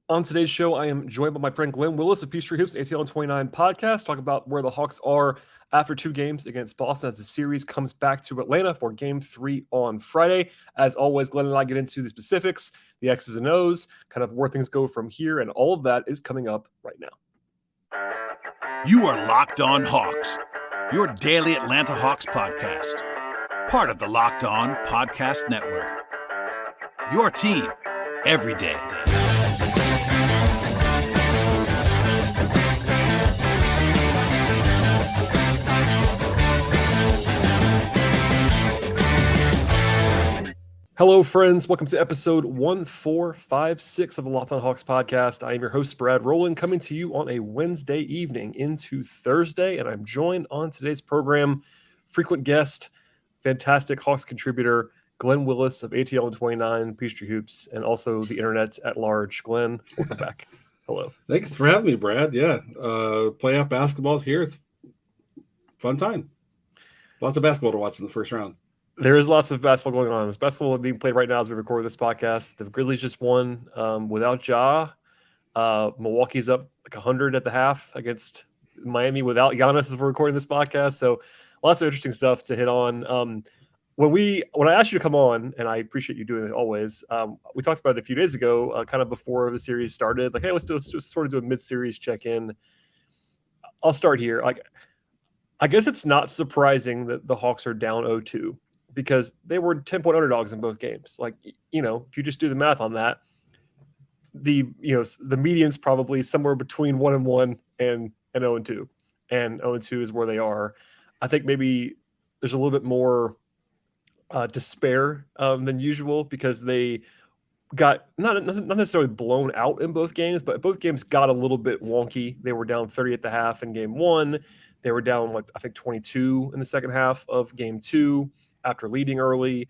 On today's show, I am joined by my friend Glen Willis of Peachtree Hoops, ATL and 29 podcast, talk about where the Hawks are after two games against Boston as the series comes back to Atlanta for Game 3 on Friday. As always, Glen and I get into the specifics, the X's and O's, kind of where things go from here, and all of that is coming up right now. You are Locked On Hawks, your daily Atlanta Hawks podcast, part of the Locked On Podcast Network. Your team every day. Hello, friends. Welcome to episode 1456 of the Locked On Hawks podcast. I am your host, Rowland, coming to you on a Wednesday evening into Thursday, and I'm joined on today's program, frequent guest, fantastic Hawks contributor, Glen Willis of ATL and 29, Peachtree Hoops, and also the internet at large. Glen, welcome back. Hello. Thanks for having me, Brad. Yeah, playoff basketball's here. It's fun time. Lots of basketball to watch in the first round. There is lots of basketball going on. There's basketball being played right now as we record this podcast. The Grizzlies just won without Ja. Milwaukee's up like 100 at the half against Miami without Giannis as we're recording this podcast. So lots of interesting stuff to hit on. When I asked you to come on, and I appreciate you doing it always, we talked about it a few days ago, kind of before the series started. Like, hey, let's just sort of do a mid-series check-in. I'll start here. Like, I guess it's not surprising that the Hawks are down 0-2. Because they were 10-point underdogs in both games. Like, you know, if you just do the math on that, the median's probably somewhere between 1-1 and 0-2. And 0-2 is where they are. I think maybe there's a little bit more despair than usual because they got not necessarily blown out in both games, but both games got a little bit wonky. They were down 30 at the half in game one. They were down, like, I think 22 in the second half of game two, after leading early.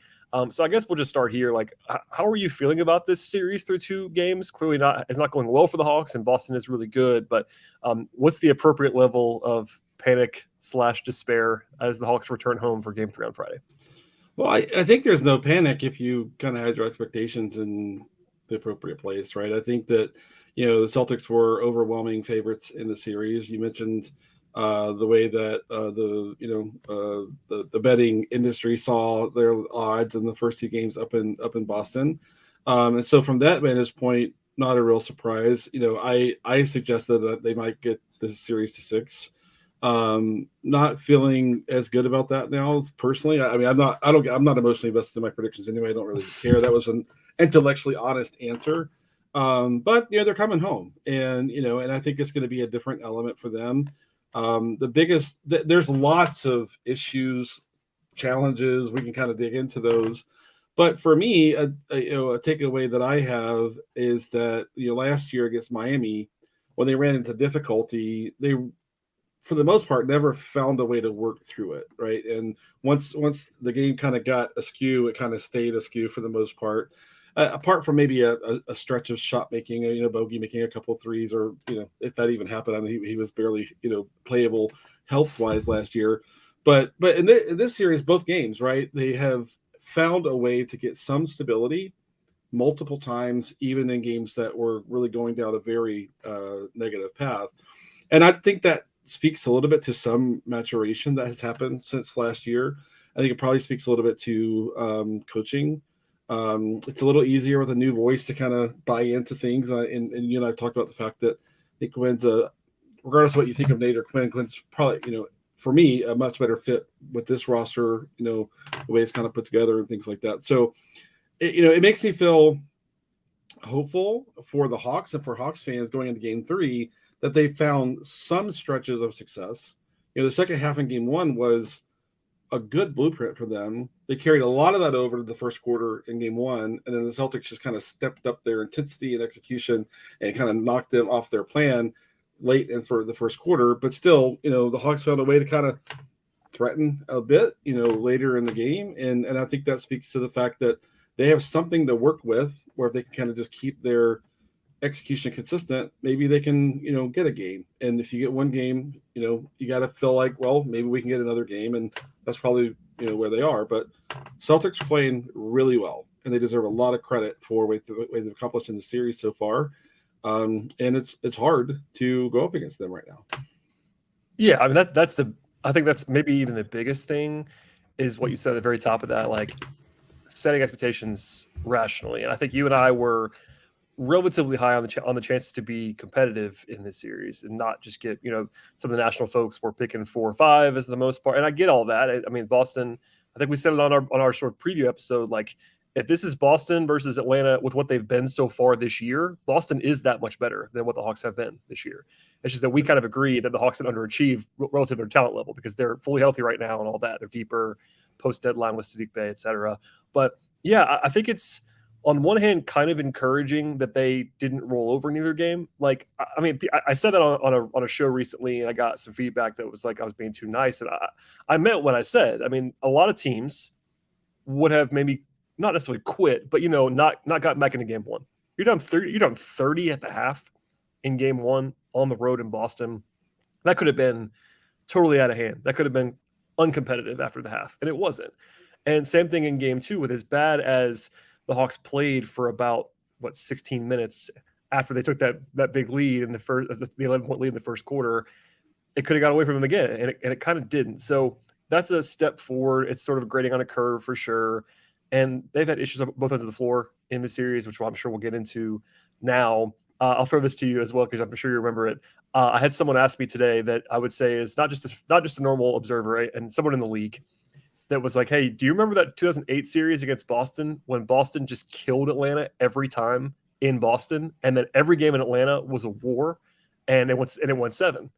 So I guess we'll just start here. Like, how are you feeling about this series through two games? Clearly it's not going well for the Hawks, and Boston is really good, but what's the appropriate level of panic/despair as the Hawks return home for Game 3 on Friday? Well, I think there's no panic if you kind of had your expectations in the appropriate place, right? I think that, the Celtics were overwhelming favorites in the series. You mentioned the way that the betting industry saw their odds in the first two games up in Boston, and so from that vantage point, not a real surprise. I suggested that they might get this series to 6. Not feeling as good about that now personally. I mean, I'm not emotionally invested in my predictions anyway. I don't really care. That was an intellectually honest answer. But they're coming home, and I think it's going to be a different element for them. There's lots of issues, challenges. We can kind of dig into those. But for me, a takeaway that I have is that, last year against Miami, when they ran into difficulty, they, for the most part, never found a way to work through it. Right. And once the game kind of got askew, it kind of stayed askew for the most part. Apart from maybe a stretch of shot making, Bogey making a couple of threes, or if that even happened, I mean, he was barely playable health wise last year. But in this series, both games, right, they have found a way to get some stability multiple times, even in games that were really going down a very negative path. And I think that speaks a little bit to some maturation that has happened since last year. I think it probably speaks a little bit to coaching. It's a little easier with a new voice to kind of buy into things. And you and I talked about the fact that I think Quinn's regardless of what you think of Nate or Quinn's probably, for me, a much better fit with this roster, the way it's kind of put together and things like that. So, it makes me feel hopeful for the Hawks and for Hawks fans going into Game 3 that they found some stretches of success. The second half in Game 1 was a good blueprint for them. They carried a lot of that over to the first quarter in Game 1, and then the Celtics just kind of stepped up their intensity and execution and kind of knocked them off their plan late and for the first quarter. But still, the Hawks found a way to kind of threaten a bit, later in the game, and I think that speaks to the fact that they have something to work with, where if they can kind of just keep their execution consistent, maybe they can, get a game. And if you get one game, you got to feel like, well, maybe we can get another game. And that's probably, where they are. But Celtics are playing really well, and they deserve a lot of credit for what they've accomplished in the series so far. and it's hard to go up against them right now. Yeah, I mean I think that's maybe even the biggest thing is what you said at the very top of that, like setting expectations rationally. And I think you and I were relatively high on the chances to be competitive in this series and not just get, some of the national folks were picking 4 or 5 as the most part. And I get all that. I mean, Boston, I think we said it on our sort of preview episode, like if this is Boston versus Atlanta with what they've been so far this year, Boston is that much better than what the Hawks have been this year. It's just that we kind of agree that the Hawks had underachieved relative to their talent level because they're fully healthy right now and all that. They're deeper post-deadline with Sadiq Bey, et cetera. But yeah, I think it's on one hand kind of encouraging that they didn't roll over in either game. Like, I mean, I said that on a show recently, and I got some feedback that was like I was being too nice. And I meant what I said. I mean, a lot of teams would have maybe not necessarily quit, but not gotten back into game one. You're down 30 at the half in game one on the road in Boston. That could have been totally out of hand. That could have been uncompetitive after the half, and it wasn't. And same thing in game two, with as bad as the Hawks played for about 16 minutes after they took that big lead in the 11-point lead in the first quarter. It could have got away from them again, and it kind of didn't. So that's a step forward. It's sort of grading on a curve for sure. And they've had issues on both ends of the floor in the series, which I'm sure we'll get into now. I'll throw this to you as well because I'm sure you remember it. I had someone ask me today that I would say is not just a normal observer, right? And someone in the league that was like, hey, do you remember that 2008 series against Boston when Boston just killed Atlanta every time in Boston, and then every game in Atlanta was a war, and it went 7?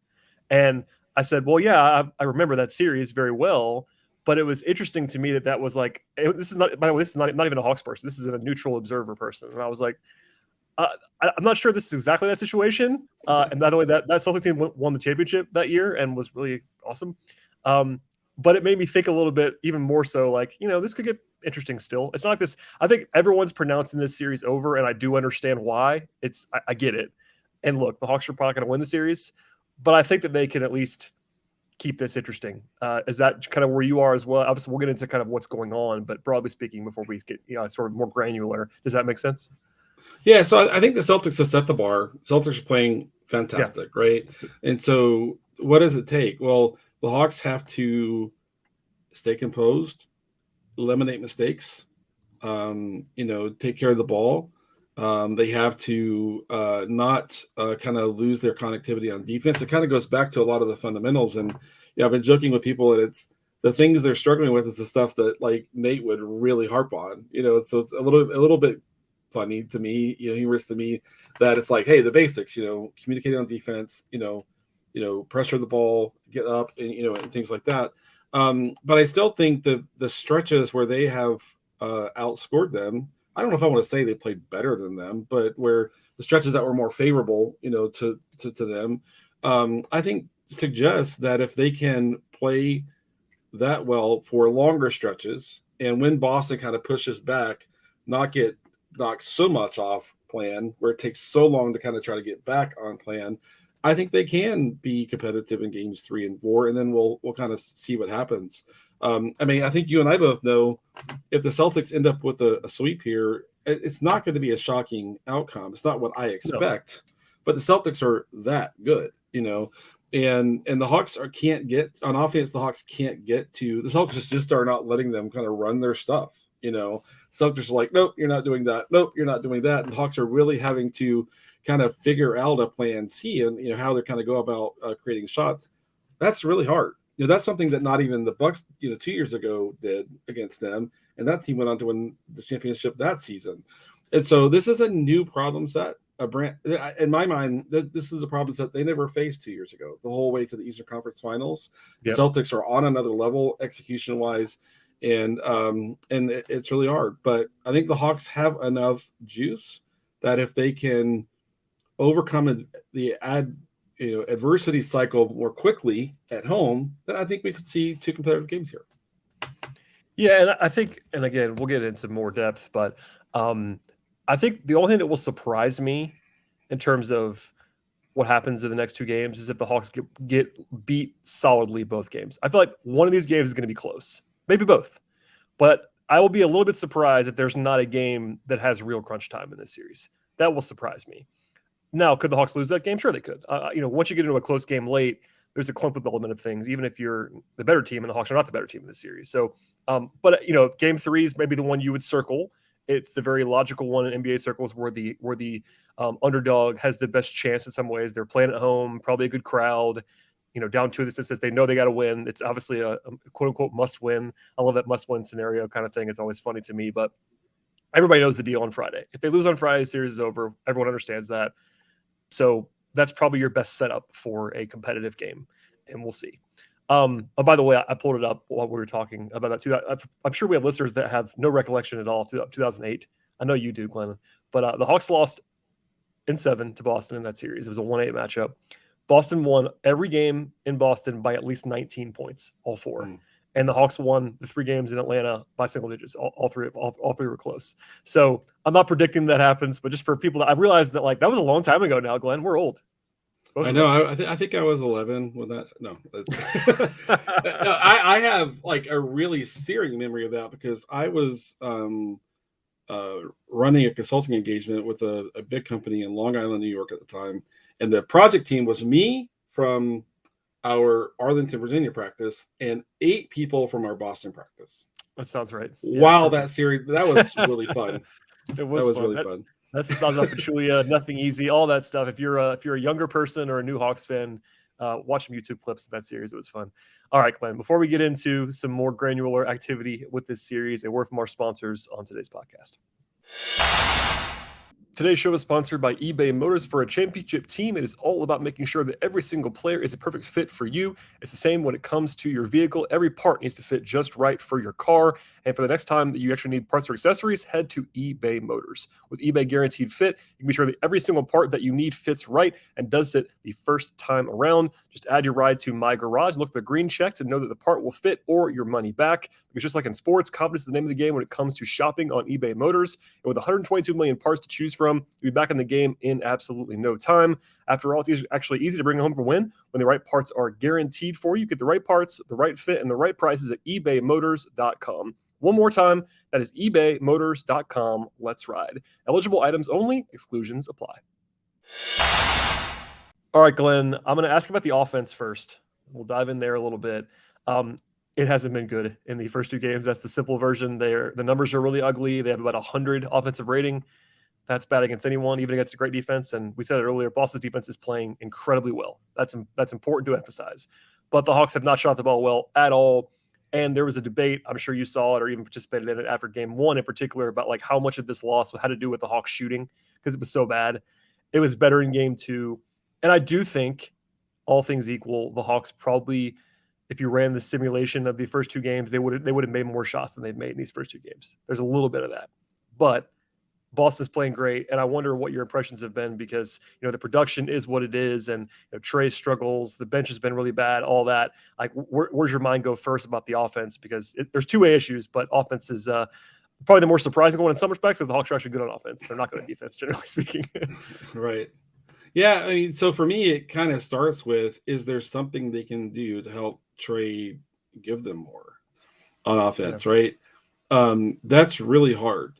And I said, well, yeah, I remember that series very well. But it was interesting to me that was like, this is not, by the way, this is not even a Hawks person. This is a neutral observer person. And I was like, I'm not sure this is exactly that situation. And by the way, that Celtics team won the championship that year and was really awesome. But it made me think a little bit even more so like, this could get interesting still. It's not like this. I think everyone's pronouncing this series over, and I do understand why. I get it. And look, the Hawks are probably going to win the series, but I think that they can at least keep this interesting. Is that kind of where you are as well? Obviously, we'll get into kind of what's going on, but broadly speaking, before we get sort of more granular, does that make sense? Yeah, so I think the Celtics have set the bar. Celtics are playing fantastic, right? And so what does it take? Well, the Hawks have to stay composed, eliminate mistakes, take care of the ball. They have to not kind of lose their connectivity on defense. It kind of goes back to a lot of the fundamentals. And I've been joking with people that it's the things they're struggling with is the stuff that like Nate would really harp on. So it's a little bit funny to me, humorous to me that it's like, hey, the basics, communicating on defense, pressure the ball, get up, and and things like that. But I still think the stretches where they have outscored them, I don't know if I want to say they played better than them, but where the stretches that were more favorable, to them, I think suggests that if they can play that well for longer stretches, and when Boston kind of pushes back, not get knocked so much off plan, where it takes so long to kind of try to get back on plan, I think they can be competitive in games 3 and 4, and then we'll kind of see what happens. I think you and I both know if the Celtics end up with a sweep here, it's not going to be a shocking outcome. It's not what I expect, but the Celtics are that good, and the Hawks can't get on offense. The Hawks can't get to the Celtics just are not letting them kind of run their stuff. Celtics are like, nope, you're not doing that. Nope, you're not doing that. And the Hawks are really having to kind of figure out a plan C and how they're kind of go about creating shots. That's really hard. That's something that not even the Bucks 2 years ago did against them, and that team went on to win the championship that season. And so this is a new problem set. In my mind, this is a problem set they never faced 2 years ago. The whole way to the Eastern Conference Finals, the Celtics are on another level execution wise, and it's really hard. But I think the Hawks have enough juice that if they can overcome the adversity cycle more quickly at home, then I think we could see 2 competitive games here. Yeah, and I think, and again, we'll get into more depth, but I think the only thing that will surprise me in terms of what happens in the next 2 games is if the Hawks get beat solidly both games. I feel like one of these games is going to be close, maybe both, but I will be a little bit surprised if there's not a game that has real crunch time in this series. That will surprise me. Now, could the Hawks lose that game? Sure, they could. Once you get into a close game late, there's a coin flip element of things, even if you're the better team and the Hawks are not the better team in this series. So, but game 3 is maybe the one you would circle. It's the very logical one in NBA circles where the underdog has the best chance in some ways. They're playing at home, probably a good crowd. Down to this, they know they got to win. It's obviously a quote unquote must win. I love that must win scenario kind of thing. It's always funny to me, but everybody knows the deal on Friday. If they lose on Friday, the series is over. Everyone understands that. So that's probably your best setup for a competitive game, and we'll see. By the way, I pulled it up while we were talking about that too. I'm sure we have listeners that have no recollection at all of 2008. I know you do, Glenn. But the Hawks lost in 7 to Boston in that series. It was a 1-8 matchup. Boston won every game in Boston by at least 19 points, all 4. And the Hawks won the 3 games in Atlanta by single digits. All three were close. So I'm not predicting that happens, but just for people I realized that that was a long time ago now, Glenn. We're old. I know. I think I was 11 when that. No, I have a really searing memory of that because I was running a consulting engagement with a big company in Long Island, New York at the time, and the project team was me from our Arlington, Virginia practice and 8 people from our Boston practice. That sounds right. Wow, that series that was really fun. It was fun. Really fun. That's the Stars of Pachulia, Nothing Easy, all that stuff. If you're a younger person or a new Hawks fan, watch some YouTube clips of that series. It was fun. All right, Glenn, before we get into some more granular activity with this series, a word from our sponsors on today's podcast. Today's show is sponsored by eBay Motors. For a championship team, it is all about making sure that every single player is a perfect fit for you. It's the same when it comes to your vehicle. Every part needs to fit just right for your car. And for the next time that you actually need parts or accessories, head to eBay Motors. With eBay Guaranteed Fit, you can be sure that every single part that you need fits right and does it the first time around. Just add your ride to My Garage, look for the green check to know that the part will fit or your money back. Because just like in sports, confidence is the name of the game when it comes to shopping on eBay Motors. And with 122 million parts to choose from, you'll be back in the game in absolutely no time. After all, it's actually easy to bring home for a win when the right parts are guaranteed for you. Get the right parts, the right fit, and the right prices at ebaymotors.com. One more time, that is ebaymotors.com. Let's ride. Eligible items only. Exclusions apply. All right, Glenn, I'm going to ask about the offense first. We'll dive in there a little bit. It hasn't been good in the first 2 games. That's the simple version. The numbers are really ugly. They have about 100 offensive rating. That's bad against anyone, even against a great defense. And we said it earlier, Boston's defense is playing incredibly well. That's important to emphasize. But the Hawks have not shot the ball well at all. And there was a debate, I'm sure you saw it or even participated in it after game 1 in particular, about how much of this loss had to do with the Hawks shooting because it was so bad. It was better in game 2. And I do think, all things equal, the Hawks probably, if you ran the simulation of the first 2 games, they would have made more shots than they've made in these first 2 games. There's a little bit of that. But Boston's playing great, and I wonder what your impressions have been because the production is what it is, and Trae struggles. The bench has been really bad. All that, where's your mind go first about the offense? Because there's 2 issues, but offense is probably the more surprising one in some respects because the Hawks are actually good on offense. They're not good at defense, generally speaking. Right. Yeah. I mean, so for me, it kind of starts with: is there something they can do to help Trae give them more on offense? Yeah. Right. That's really hard,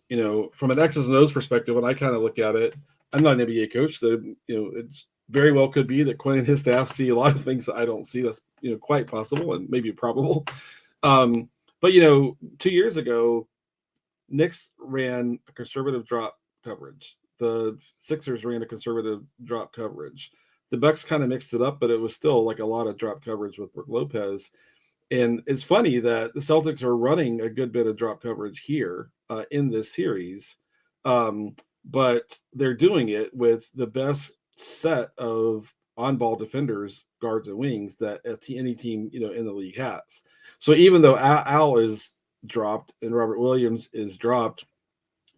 from an X's and O's perspective. When I kind of look at it, I'm not an NBA coach, so it's very well could be that Quinn and his staff see a lot of things that I don't see. That's quite possible and maybe probable. But 2 years ago, Knicks ran a conservative drop coverage. The Sixers ran a conservative drop coverage. The Bucks kind of mixed it up, but it was still a lot of drop coverage with Brook Lopez. And it's funny that the Celtics are running a good bit of drop coverage here in this series, but they're doing it with the best set of on-ball defenders, guards, and wings that any team in the league has. So even though Al is dropped and Robert Williams is dropped,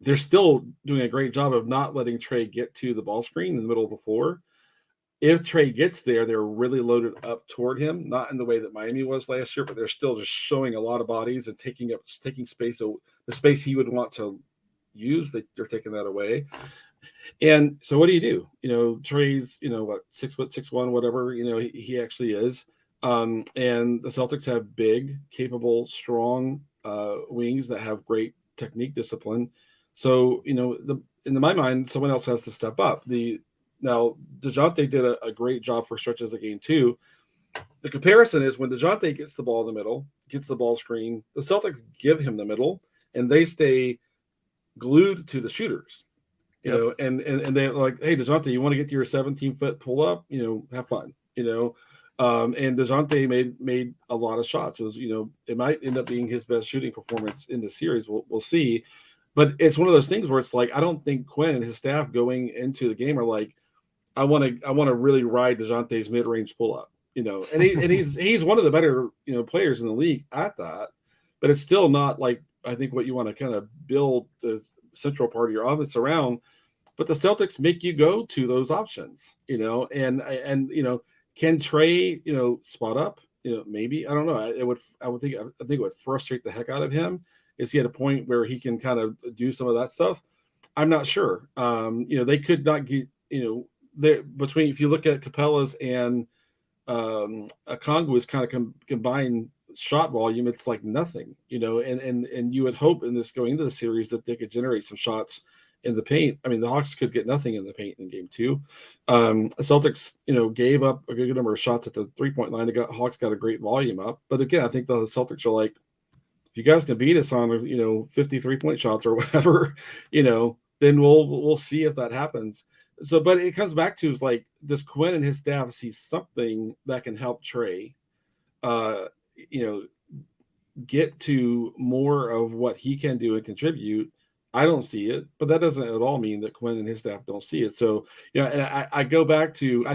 they're still doing a great job of not letting Trae get to the ball screen in the middle of the floor. If Trae gets there, they're really loaded up toward him, not in the way that Miami was last year, but they're still just showing a lot of bodies and taking space. So the space he would want to use, they're taking that away. And so what do? Trae's, 6'6", whatever, he actually is. And the Celtics have big, capable, strong wings that have great technique discipline. So, in my mind, someone else has to step up. The Now, DeJounte did a great job for stretches of game 2. The comparison is when DeJounte gets the ball in the middle, gets the ball screen, the Celtics give him the middle, and they stay glued to the shooters. You know, and they're like, hey, DeJounte, you want to get to your 17-foot pull up? You know, have fun. You know, and DeJounte made a lot of shots. It was, you know, it might end up being his best shooting performance in the series. We'll see. But it's one of those things where it's like, I don't think Quinn and his staff going into the game are like, I want to really ride DeJounte's mid-range pull up. You know, and he's one of the better, you know, players in the league at that. But it's still not like, I think, what you want to kind of build the central part of your offense around. But the Celtics make you go to those options, you know, and you know, can Trae, you know, spot up? You know, maybe, I don't know. I think it would frustrate the heck out of him. Is he at a point where he can kind of do some of that stuff? I'm not sure. You know, they could not get, you know, between, if you look at Capella's and Okongwu's kind of combined shot volume, it's like nothing, you know, and you would hope in this going into the series that they could generate some shots in the paint. I mean, the Hawks could get nothing in the paint in game 2. Celtics, you know, gave up a good number of shots at the 3-point line. Hawks got a great volume up. But again, I think the Celtics are like, if you guys can beat us on, you know, 53-point shots or whatever, you know, then we'll see if that happens. So, but it comes back to is like, does Quinn and his staff see something that can help Trae, you know, get to more of what he can do and contribute? I don't see it, but that doesn't at all mean that Quinn and his staff don't see it. So, you know, and I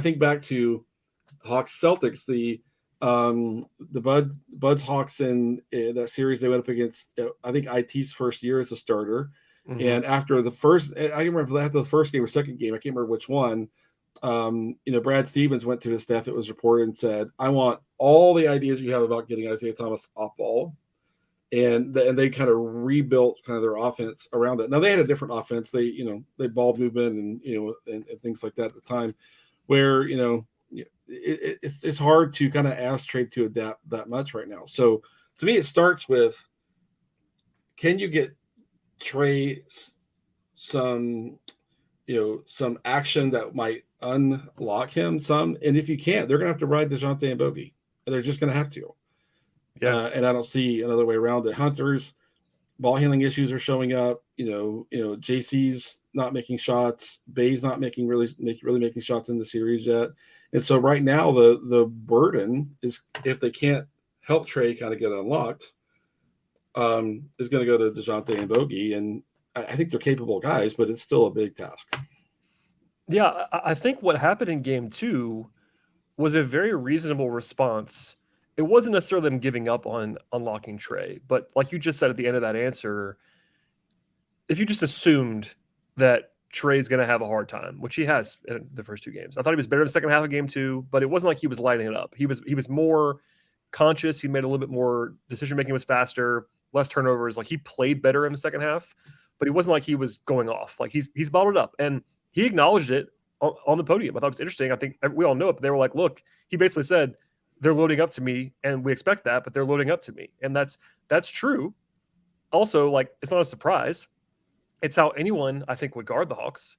think back to Hawks Celtics, the Buds Hawks in that series they went up against, I think IT's first year as a starter. Mm-hmm. And after the first, I can remember after the first game or second game, I can't remember which one. You know, Brad Stevens went to his staff, it was reported, and said, I want all the ideas you have about getting Isaiah Thomas off ball. And they kind of rebuilt kind of their offense around it. Now they had a different offense. They, you know, they ball movement and, you know, and things like that at the time where, you know, it's hard to kind of ask Trae to adapt that much right now. So to me, it starts with, can you get Trae some, you know, some action that might unlock him some? And if you can't, they're going to have to ride DeJounte and Bogey. And they're just going to have to. Yeah, and I don't see another way around it. Hunter's ball handling issues are showing up. You know, JC's not making shots. Bay's not really making shots in the series yet. And so right now the burden is, if they can't help Trae kind of get unlocked, is going to go to DeJounte and Bogey. And I think they're capable guys, but it's still a big task. Yeah, I think what happened in game 2 was a very reasonable response. It wasn't necessarily them giving up on unlocking Trae, but like you just said at the end of that answer, if you just assumed that Trae's going to have a hard time, which he has in the first 2 games, I thought he was better in the second half of game 2, but it wasn't like he was lighting it up. He was more conscious. He made a little bit more decision making, was faster, less turnovers. Like he played better in the second half, but he wasn't like he was going off. Like he's bottled up, and he acknowledged it on the podium. I thought it was interesting. I think we all know it, but they were like, look, he basically said, they're loading up to me, and we expect that, but they're loading up to me. And that's true. Also, like, it's not a surprise. It's how anyone, I think, would guard the Hawks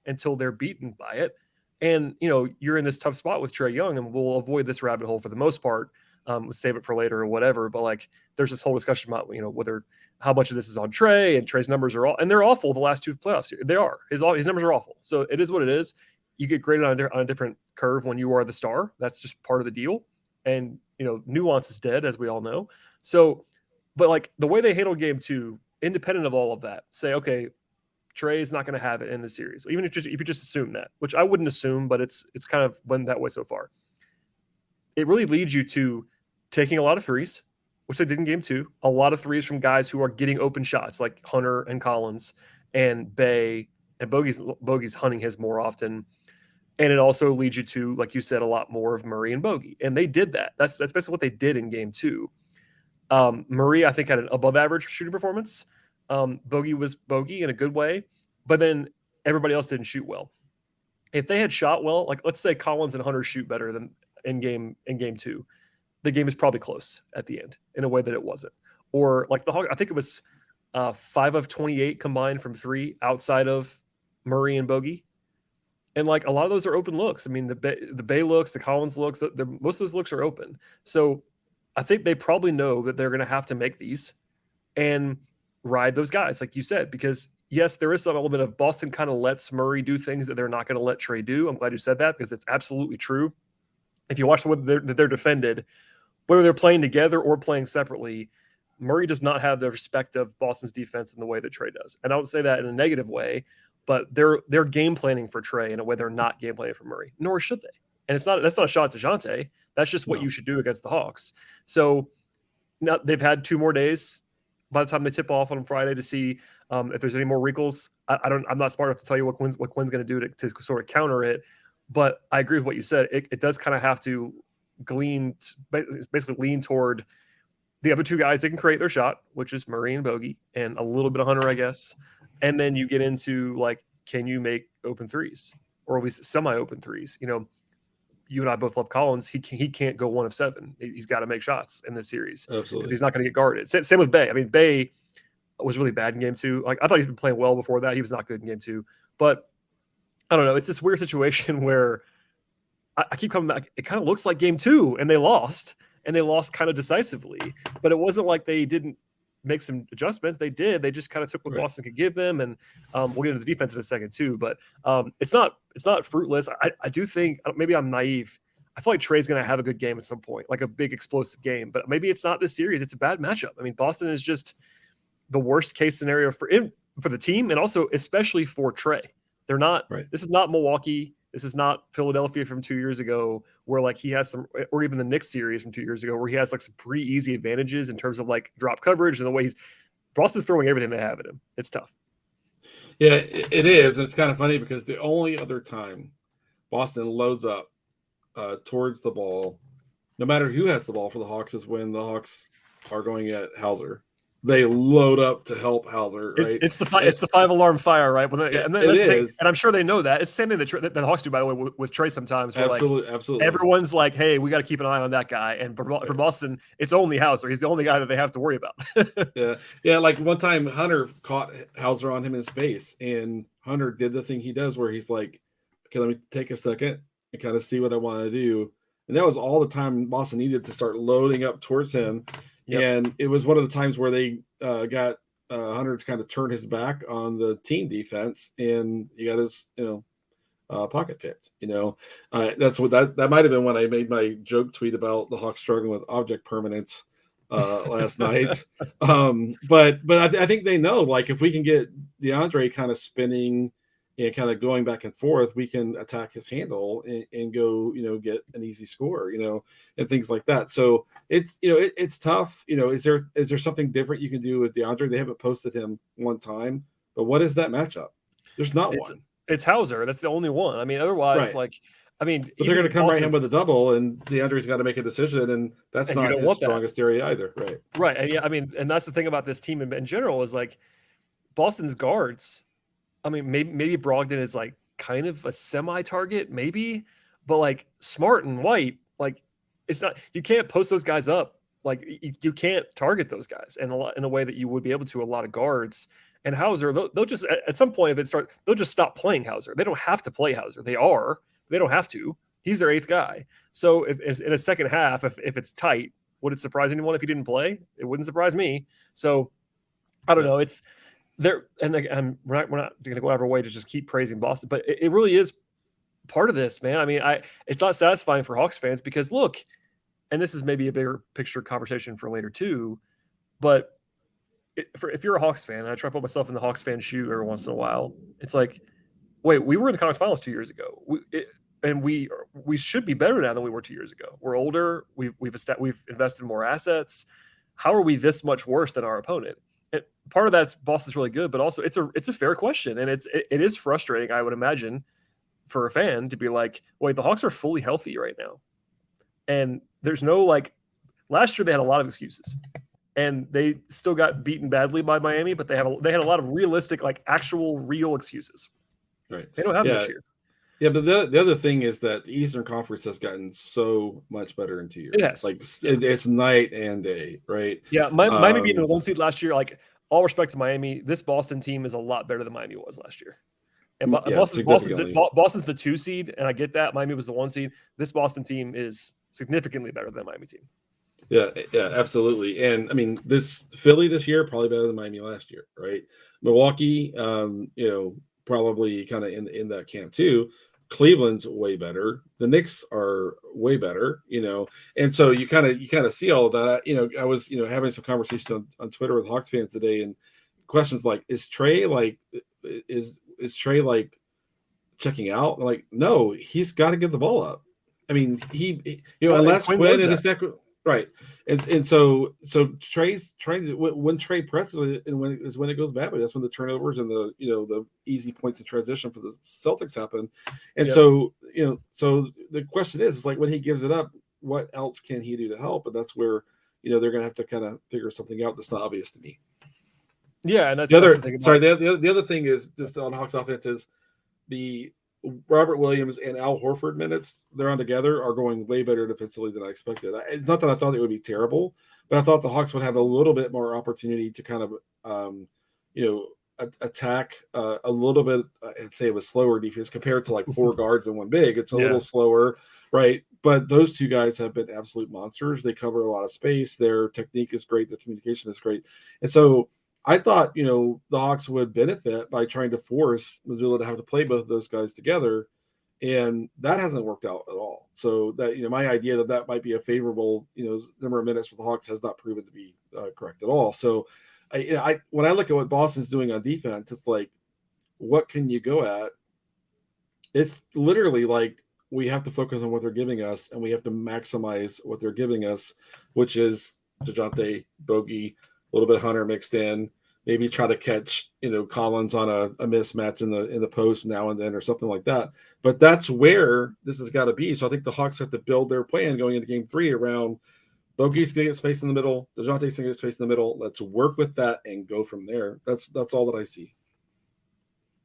until they're beaten by it. And, you know, you're in this tough spot with Trae Young, and we'll avoid this rabbit hole for the most part. We'll save it for later or whatever. But, like, there's this whole discussion about, you know, how much of this is on Trae, and Trae's numbers are and they're awful the last 2 playoffs. They are. His numbers are awful. So it is what it is. You get graded on a different curve when you are the star. That's just part of the deal. And, you know, nuance is dead, as we all know. So, but like the way they handled game 2, independent of all of that, say, okay, Trae is not going to have it in the series. Even if you just assume that, which I wouldn't assume, but it's kind of went that way so far. It really leads you to taking a lot of threes, which they did in game 2, a lot of threes from guys who are getting open shots like Hunter and Collins and Bay, and Bogey's hunting his more often. And it also leads you to, like you said, a lot more of Murray and Bogey. And they did that. That's basically what they did in game 2. Murray, I think, had an above average shooting performance. Bogey was Bogey in a good way, but then everybody else didn't shoot well. If they had shot well, like let's say Collins and Hunter shoot better than in game 2, the game is probably close at the end in a way that it wasn't. Or like the Hawks, I think it was 5 of 28 combined from 3 outside of Murray and Bogey. And like a lot of those are open looks. I mean, the Bay looks, the Collins looks, most of those looks are open. So I think they probably know that they're going to have to make these and ride those guys, like you said, because yes, there is some element of Boston kind of lets Murray do things that they're not going to let Trae do. I'm glad you said that because it's absolutely true. If you watch the way they're defended, whether they're playing together or playing separately, Murray does not have the respect of Boston's defense in the way that Trae does. And I don't say that in a negative way, but they're game planning for Trae in a way they're not game planning for Murray, nor should they. And that's not a shot at DeJounte. That's just what you should do against the Hawks. So now they've had 2 more days by the time they tip off on Friday to see if there's any more wrinkles. I'm not smart enough to tell you what Quinn's going to do to sort of counter it. But I agree with what you said. It does kind of have to basically lean toward the other 2 guys that can create their shot, which is Murray and Bogey, and a little bit of Hunter, I guess. And then you get into like, can you make open threes or at least semi-open threes? You know, you and I both love Collins. He can't go 1 of 7. He's got to make shots in this series. Absolutely, because he's not going to get guarded. Same with Bay. I mean, Bay was really bad in game 2. Like I thought he's been playing well before that. He was not good in game 2, but I don't know. It's this weird situation where I keep coming back. It kind of looks like game 2 and they lost kind of decisively, but it wasn't like they didn't make some adjustments. They did. They just kind of took what Boston could give them. And we'll get into the defense in a second too, but it's not fruitless. I do think maybe I'm naive. I feel like Trae's going to have a good game at some point, like a big explosive game, but maybe it's not this series. It's a bad matchup. I mean, Boston is just the worst case scenario for the team. And also especially for Trae. They're not, This is not Milwaukee. This is not Philadelphia from 2 years ago where like he has some, or even the Knicks series from 2 years ago where he has like some pretty easy advantages in terms of like drop coverage and the way Boston's throwing everything they have at him. It's tough. Yeah, it is. And it's kind of funny because the only other time Boston loads up towards the ball, no matter who has the ball for the Hawks, is when the Hawks are going at Hauser. They load up to help Hauser, right? It's the 5-alarm fire, right? And I'm sure they know that. It's the same thing that the Hawks do, by the way, with Trae sometimes. Absolutely. Everyone's like, hey, we got to keep an eye on that guy. And for Boston, it's only Hauser. He's the only guy that they have to worry about. Yeah. Like one time, Hunter caught Hauser on him in space, and Hunter did the thing he does where he's like, okay, let me take a second and kind of see what I want to do. And that was all the time Boston needed to start loading up towards him. Yep. And it was one of the times where they got Hunter to kind of turn his back on the team defense, and he got his pocket picked. That's what that might have been when I made my joke tweet about the Hawks struggling with object permanence last night. But I think they know, like, if we can get DeAndre kind of spinning and kind of going back and forth, we can attack his handle and go, get an easy score, and things like that. So it's, it's tough. Is there something different you can do with DeAndre? They haven't posted him one time, but what is that matchup? There's not one. It's Hauser. That's the only one. I mean, otherwise, but they're going to come right in with a double, and DeAndre's got to make a decision, and that's not his strongest area either. Right. And and that's the thing about this team in general is like Boston's guards. I mean, maybe Brogdon is like kind of a semi-target, maybe, but like Smart and White, like it's not. You can't post those guys up. Like you can't target those guys in a way that you would be able to a lot of guards. And Hauser, they'll just at some point they'll just stop playing Hauser. They don't have to play Hauser. They don't have to. He's their 8th guy. So if in a second half, if it's tight, would it surprise anyone if he didn't play? It wouldn't surprise me. So I don't know. It's there, and we're not going to go out of our way to just keep praising Boston, but it really is part of this, man. I mean, it's not satisfying for Hawks fans because look, and this is maybe a bigger picture conversation for later too, but if you're a Hawks fan, and I try to put myself in the Hawks fan shoe every once in a while, it's like, wait, we were in the conference finals 2 years ago, and we should be better now than we were 2 years ago. We're older. We've invested in more assets. How are we this much worse than our opponent? And part of that's Boston's really good, but also it's a fair question, and it is frustrating, I would imagine, for a fan to be like, wait, the Hawks are fully healthy right now, and there's no last year they had a lot of excuses, and they still got beaten badly by Miami, but they had a lot of realistic, actual real excuses. Right, they don't have this year. Yeah, but the other thing is that the Eastern Conference has gotten so much better in 2 years. Yes. It's night and day, right? Yeah, Miami being the 1 seed last year, all respect to Miami, this Boston team is a lot better than Miami was last year. And Boston's the 2 seed, and I get that. Miami was the 1 seed. This Boston team is significantly better than the Miami team. Yeah, absolutely. And I mean, this Philly this year probably better than Miami last year, right? Milwaukee, probably kind of in that camp too. Cleveland's way better. The Knicks are way better, and so you kind of see all of that. I was having some conversations on Twitter with Hawks fans today, and questions like, is Trae like checking out? I'm like, no, he's got to give the ball up. I mean, unless Quinn and his second. Right, and so Trae's trying to, when Trae presses and when it goes badly, that's when the turnovers and the easy points of transition for the Celtics happen, and so the question is like, when he gives it up, what else can he do to help? And that's where they're going to have to kind of figure something out that's not obvious to me. Yeah, and the other thing is just on Hawks offense is the Robert Williams and Al Horford minutes they're on together are going way better defensively than I expected. It's not that I thought it would be terrible, but I thought the Hawks would have a little bit more opportunity to kind of, attack a little bit. I'd say it was slower defense compared to like 4 guards and 1 big. It's a little slower, right? But those 2 guys have been absolute monsters. They cover a lot of space. Their technique is great. Their communication is great, and so I thought, the Hawks would benefit by trying to force Missoula to have to play both of those guys together, and that hasn't worked out at all. So that, my idea that might be a favorable, number of minutes for the Hawks has not proven to be correct at all. So, when I look at what Boston's doing on defense, it's like, what can you go at? It's literally like we have to focus on what they're giving us, and we have to maximize what they're giving us, which is DeJounte, Bogey, a little bit of Hunter mixed in, maybe try to catch, Collins on a mismatch in the post now and then or something like that. But that's where this has got to be. So I think the Hawks have to build their plan going into game 3 around Bogey's going to get space in the middle, DeJounte's going to get space in the middle. Let's work with that and go from there. That's all that I see.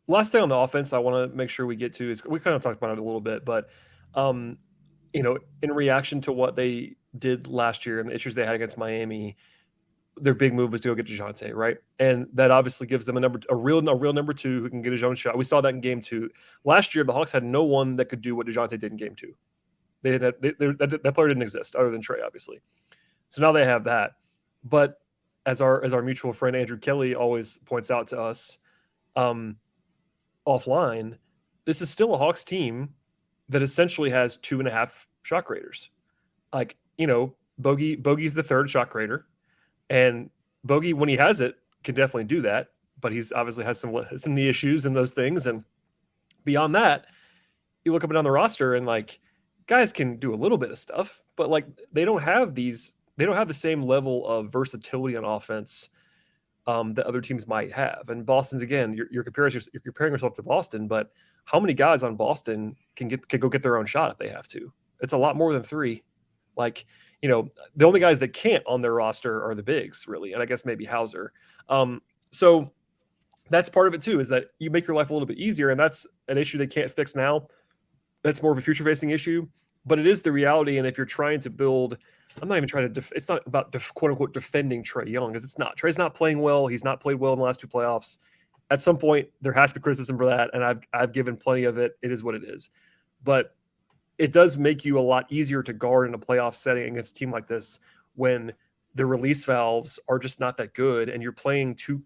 Last thing on the offense I want to make sure we get to is, we kind of talked about it a little bit, but in reaction to what they did last year and the issues they had against Miami, their big move was to go get DeJounte, right? And that obviously gives them a real number 2 who can get his own shot. We saw that in game 2. Last year, the Hawks had no one that could do what DeJounte did in game 2. That player didn't exist other than Trae, obviously. So now they have that. But as our mutual friend Andrew Kelly always points out to us offline, this is still a Hawks team that essentially has 2.5 shot creators. Like, Bogey's the 3rd shot creator. And Bogey, when he has it, can definitely do that, but he's obviously has some knee issues and those things. And beyond that, you look up and down the roster, and like, guys can do a little bit of stuff, but like they don't have the same level of versatility on offense that other teams might have. And Boston's, again, you're comparing yourself to Boston, but how many guys on Boston can go get their own shot if they have to? It's a lot more than 3. Like, the only guys that can't on their roster are the bigs, really, and I guess maybe Hauser. So that's part of it too, is that you make your life a little bit easier, and that's an issue they can't fix now. That's more of a future-facing issue, but it is the reality. And if you're trying to build, I'm not even trying to. It's not about quote-unquote defending Trae Young, because it's not. Trae's not playing well. He's not played well in the last 2 playoffs. At some point, there has to be criticism for that, and I've given plenty of it. It is what it is, but it does make you a lot easier to guard in a playoff setting against a team like this when the release valves are just not that good, and you're playing 2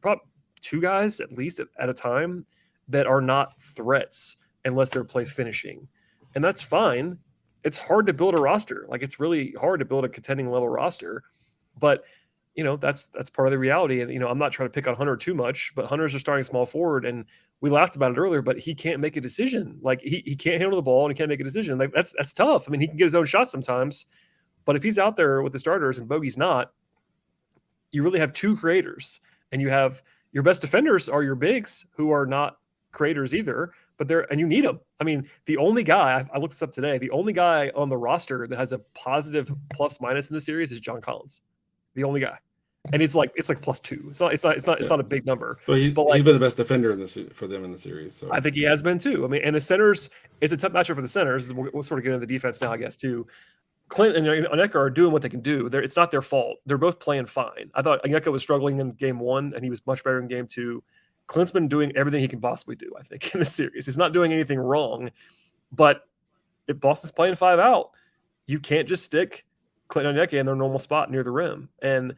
guys at least at a time that are not threats unless they're play finishing. And that's fine. It's hard to build a roster. Like, it's really hard to build a contending level roster, but that's part of the reality. And, I'm not trying to pick on Hunter too much, but Hunter's a starting small forward, and we laughed about it earlier, but he can't make a decision. Like, he can't handle the ball and he can't make a decision. Like, that's tough. I mean, he can get his own shots sometimes, but if he's out there with the starters and Bogey's not, you really have 2 creators, and you have your best defenders are your bigs, who are not creators either, but and you need them. I mean, the only guy, I looked this up today, the only guy on the roster that has a positive plus minus in the series is John Collins. The only guy. And it's like +2. It's not a big number. But he's been the best defender for them in the series. So I think he has been too. I mean, and the centers, it's a tough matchup for the centers. We'll sort of get into the defense now, I guess, too. Clint and Onyeka are doing what they can do. It's not their fault. They're both playing fine. I thought Onyeka was struggling in game 1, and he was much better in game 2. Clint's been doing everything he can possibly do, I think, in the series. He's not doing anything wrong, but if Boston's playing 5 out, you can't just stick Clint and Onyeka in their normal spot near the rim. And,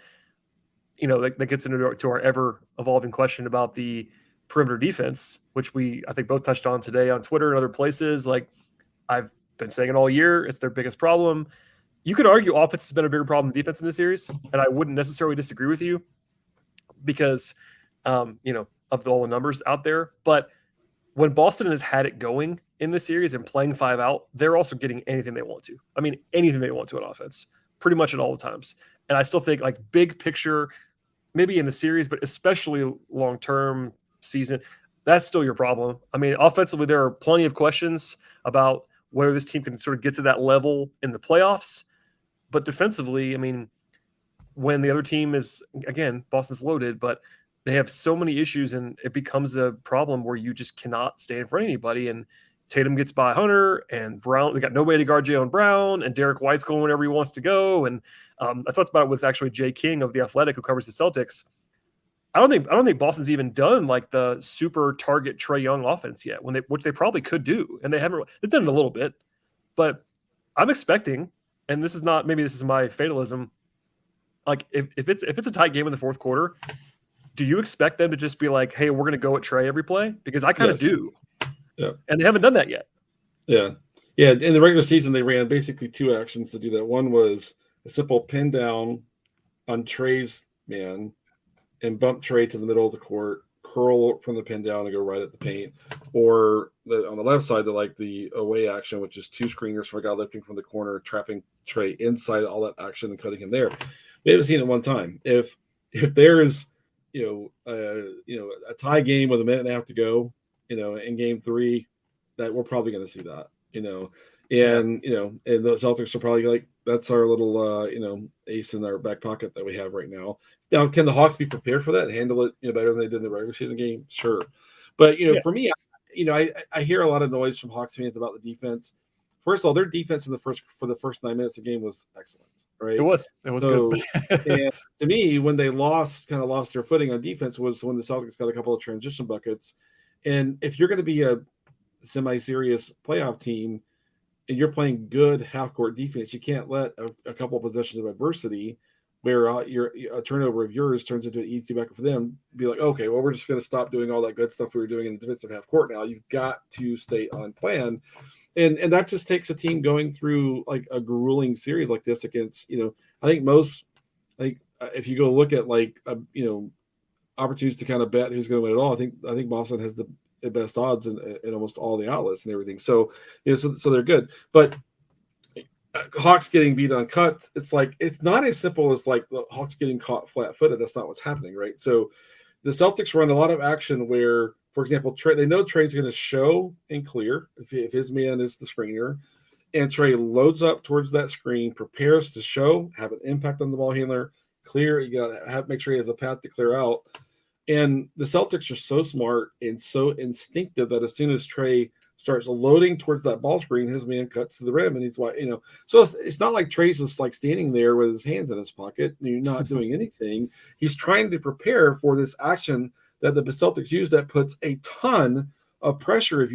that gets into our ever-evolving question about the perimeter defense, which I think both touched on today on Twitter and other places. Like, I've been saying it all year. It's their biggest problem. You could argue offense has been a bigger problem than defense in this series, and I wouldn't necessarily disagree with you because, of all the numbers out there. But when Boston has had it going in the series and playing 5 out, they're also getting anything they want to. I mean, anything they want to on offense, pretty much at all the times. And I still think, like, big picture, maybe in the series, but especially long-term season, that's still your problem. I mean, offensively, there are plenty of questions about whether this team can sort of get to that level in the playoffs. But defensively, I mean, when the other team is, again, Boston's loaded, but they have so many issues and it becomes a problem where you just cannot stay in front of anybody. And Tatum gets by Hunter and Brown. They got nobody to guard Jaylen Brown, and Derek White's going wherever he wants to go. And I talked about it with actually Jay King of The Athletic, who covers the Celtics. I don't think Boston's even done like the super target Trae Young offense yet, which they probably could do, and they haven't. They've done it a little bit, but I'm expecting, and this is my fatalism. Like if it's a tight game in the fourth quarter, do you expect them to just be like, "Hey, we're going to go at Trae every play"? Because I kind of do. Yeah, and they haven't done that yet. Yeah. In the regular season, they ran basically 2 actions to do that. One was a simple pin down on Trae's man and bump Trae to the middle of the court, curl from the pin down and go right at the paint. Or on the left side, the away action, which is 2 screeners from a guy lifting from the corner, trapping Trae inside all that action and cutting him there. We haven't seen it one time. If there's a tie game with a minute and a half to go, in game 3, that we're probably going to see that, and the Celtics are probably like, that's our little, ace in our back pocket that we have right now. Now, can the Hawks be prepared for that and handle it, better than they did in the regular season game? Sure. But, for me, I hear a lot of noise from Hawks fans about the defense. First of all, their defense for the first 9 minutes of the game was excellent, right? It was good. And to me, when they lost their footing on defense was when the Celtics got a couple of transition buckets. And if you're going to be a semi-serious playoff team and you're playing good half-court defense, you can't let a couple of possessions of adversity where a turnover of yours turns into an easy bucket for them. Be like, okay, well, we're just going to stop doing all that good stuff we were doing in the defensive half-court now. You've got to stay on plan. And that just takes a team going through like a grueling series like this against, I think if you go look at opportunities to kind of bet who's going to win it all, I think Boston has the best odds in almost all the outlets and everything. So, so they're good. But Hawks getting beat on cuts, it's not as simple as like the Hawks getting caught flat-footed. That's not what's happening, right? So the Celtics run a lot of action where, for example, they know Trae's going to show and clear if his man is the screener, and Trae loads up towards that screen, prepares to show, have an impact on the ball handler, clear. You got to make sure he has a path to clear out. And the Celtics are so smart and so instinctive that as soon as Trae starts loading towards that ball screen, his man cuts to the rim, and he's so it's not like Trae's just like standing there with his hands in his pocket and you're not doing anything. He's trying to prepare for this action that the Celtics use that puts a ton of pressure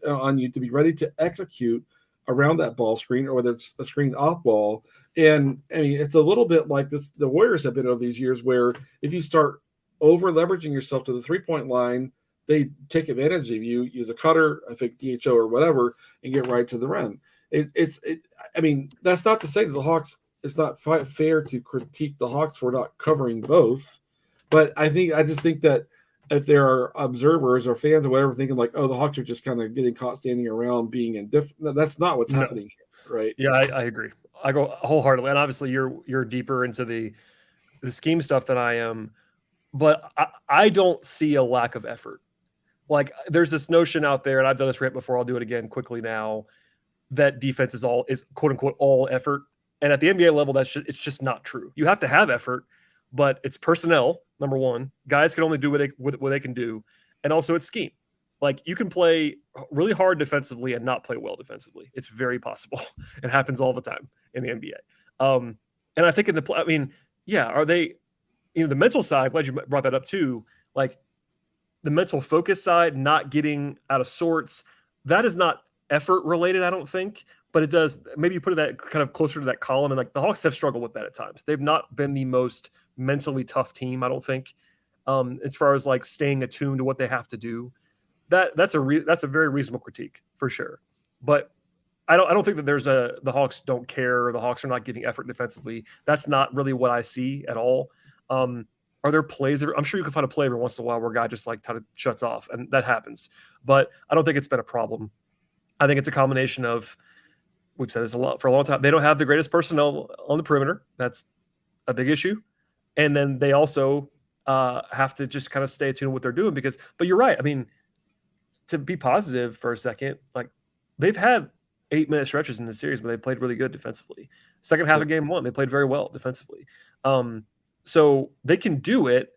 on you to be ready to execute around that ball screen, or whether it's a screen off ball. And I mean, it's a little bit like this. The Warriors have been over these years where if you start over leveraging yourself to the 3-point line, they take advantage of you, use a cutter, a fake DHO or whatever, and get right to the rim. I mean, that's not to say that the Hawks, it's not fair to critique the Hawks for not covering both. But I just think that if there are observers or fans or whatever thinking like, oh, the Hawks are just kind of getting caught standing around being indifferent, no, that's not what's happening here, right? Yeah, I agree. I go wholeheartedly. And obviously you're deeper into the scheme stuff than I am. But I don't see a lack of effort. Like there's this notion out there, and I've done this rant before, I'll do it again quickly now, that defense is quote unquote all effort. And at the NBA level, it's just not true. You have to have effort, but it's personnel, number one. Guys can only do what they can do. And also it's scheme. Like you can play really hard defensively and not play well defensively. It's very possible. It happens all the time in the NBA. And I think are they, the mental side, glad you brought that up too. Like the mental focus side, not getting out of sorts, that is not effort related, I don't think. But it does, maybe you put that kind of closer to that column, and like the Hawks have struggled with that at times. They've not been the most mentally tough team, I don't think, as far as like staying attuned to what they have to do. That's a very reasonable critique for sure. But I don't think that the Hawks don't care or the Hawks are not giving effort defensively. That's not really what I see at all. Are there plays? I'm sure you can find a play every once in a while where a guy just like kind of shuts off, and that happens. But I don't think it's been a problem. I think it's a combination of, we've said this for a long time, they don't have the greatest personnel on the perimeter. That's a big issue. And then they also have to just kind of stay attuned to what they're doing but you're right. I mean, to be positive for a second, like they've had 8-minute stretches in the series where they played really good defensively. Second half of game 1, they played very well defensively. So they can do it.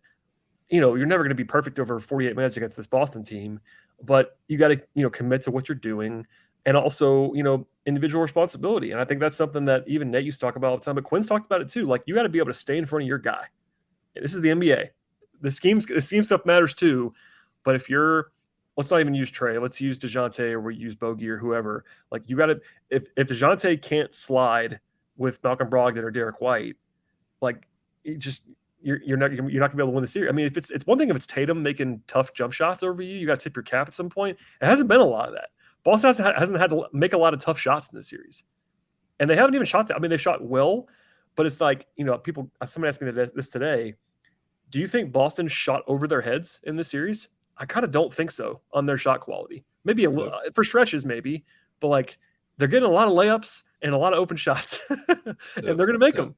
You're never going to be perfect over 48 minutes against this Boston team, but you got to, commit to what you're doing, and also, individual responsibility. And I think that's something that even Nate used to talk about all the time, but Quinn's talked about it too. Like, you got to be able to stay in front of your guy. This is the NBA. The scheme stuff matters too, but let's not even use Trae. Let's use DeJounte, or we use Bogey or whoever. Like, you got to, if DeJounte can't slide with Malcolm Brogdon or Derek White, like, you're not gonna be able to win the series. I mean, if it's one thing if it's Tatum making tough jump shots over you, you got to tip your cap at some point. It hasn't been a lot of that. Boston hasn't had to make a lot of tough shots in this series, and they haven't even shot that. I mean, they shot well, but it's like, somebody asked me this today. Do you think Boston shot over their heads in this series? I kind of don't think so on their shot quality. Maybe a little for stretches, maybe, but like they're getting a lot of layups and a lot of open shots, and they're going to make them.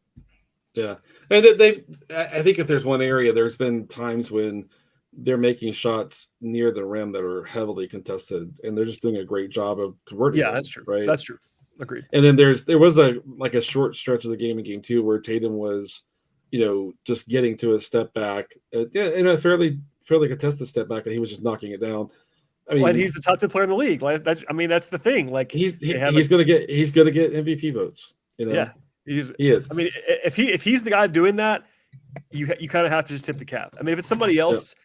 Yeah, and I think if there's one area, there's been times when they're making shots near the rim that are heavily contested, and they're just doing a great job of converting. Yeah, them, that's true. Right, that's true. Agreed. And then there was a short stretch of the game in game 2 where Tatum was, just getting to a step back, in a fairly contested step back, and he was just knocking it down. I mean, and he's the top 10 player in the league. Like, that's the thing. Like, he's gonna get MVP votes. Yeah. He is. I mean, if he's the guy doing that, you kind of have to just tip the cap. I mean, if it's somebody else,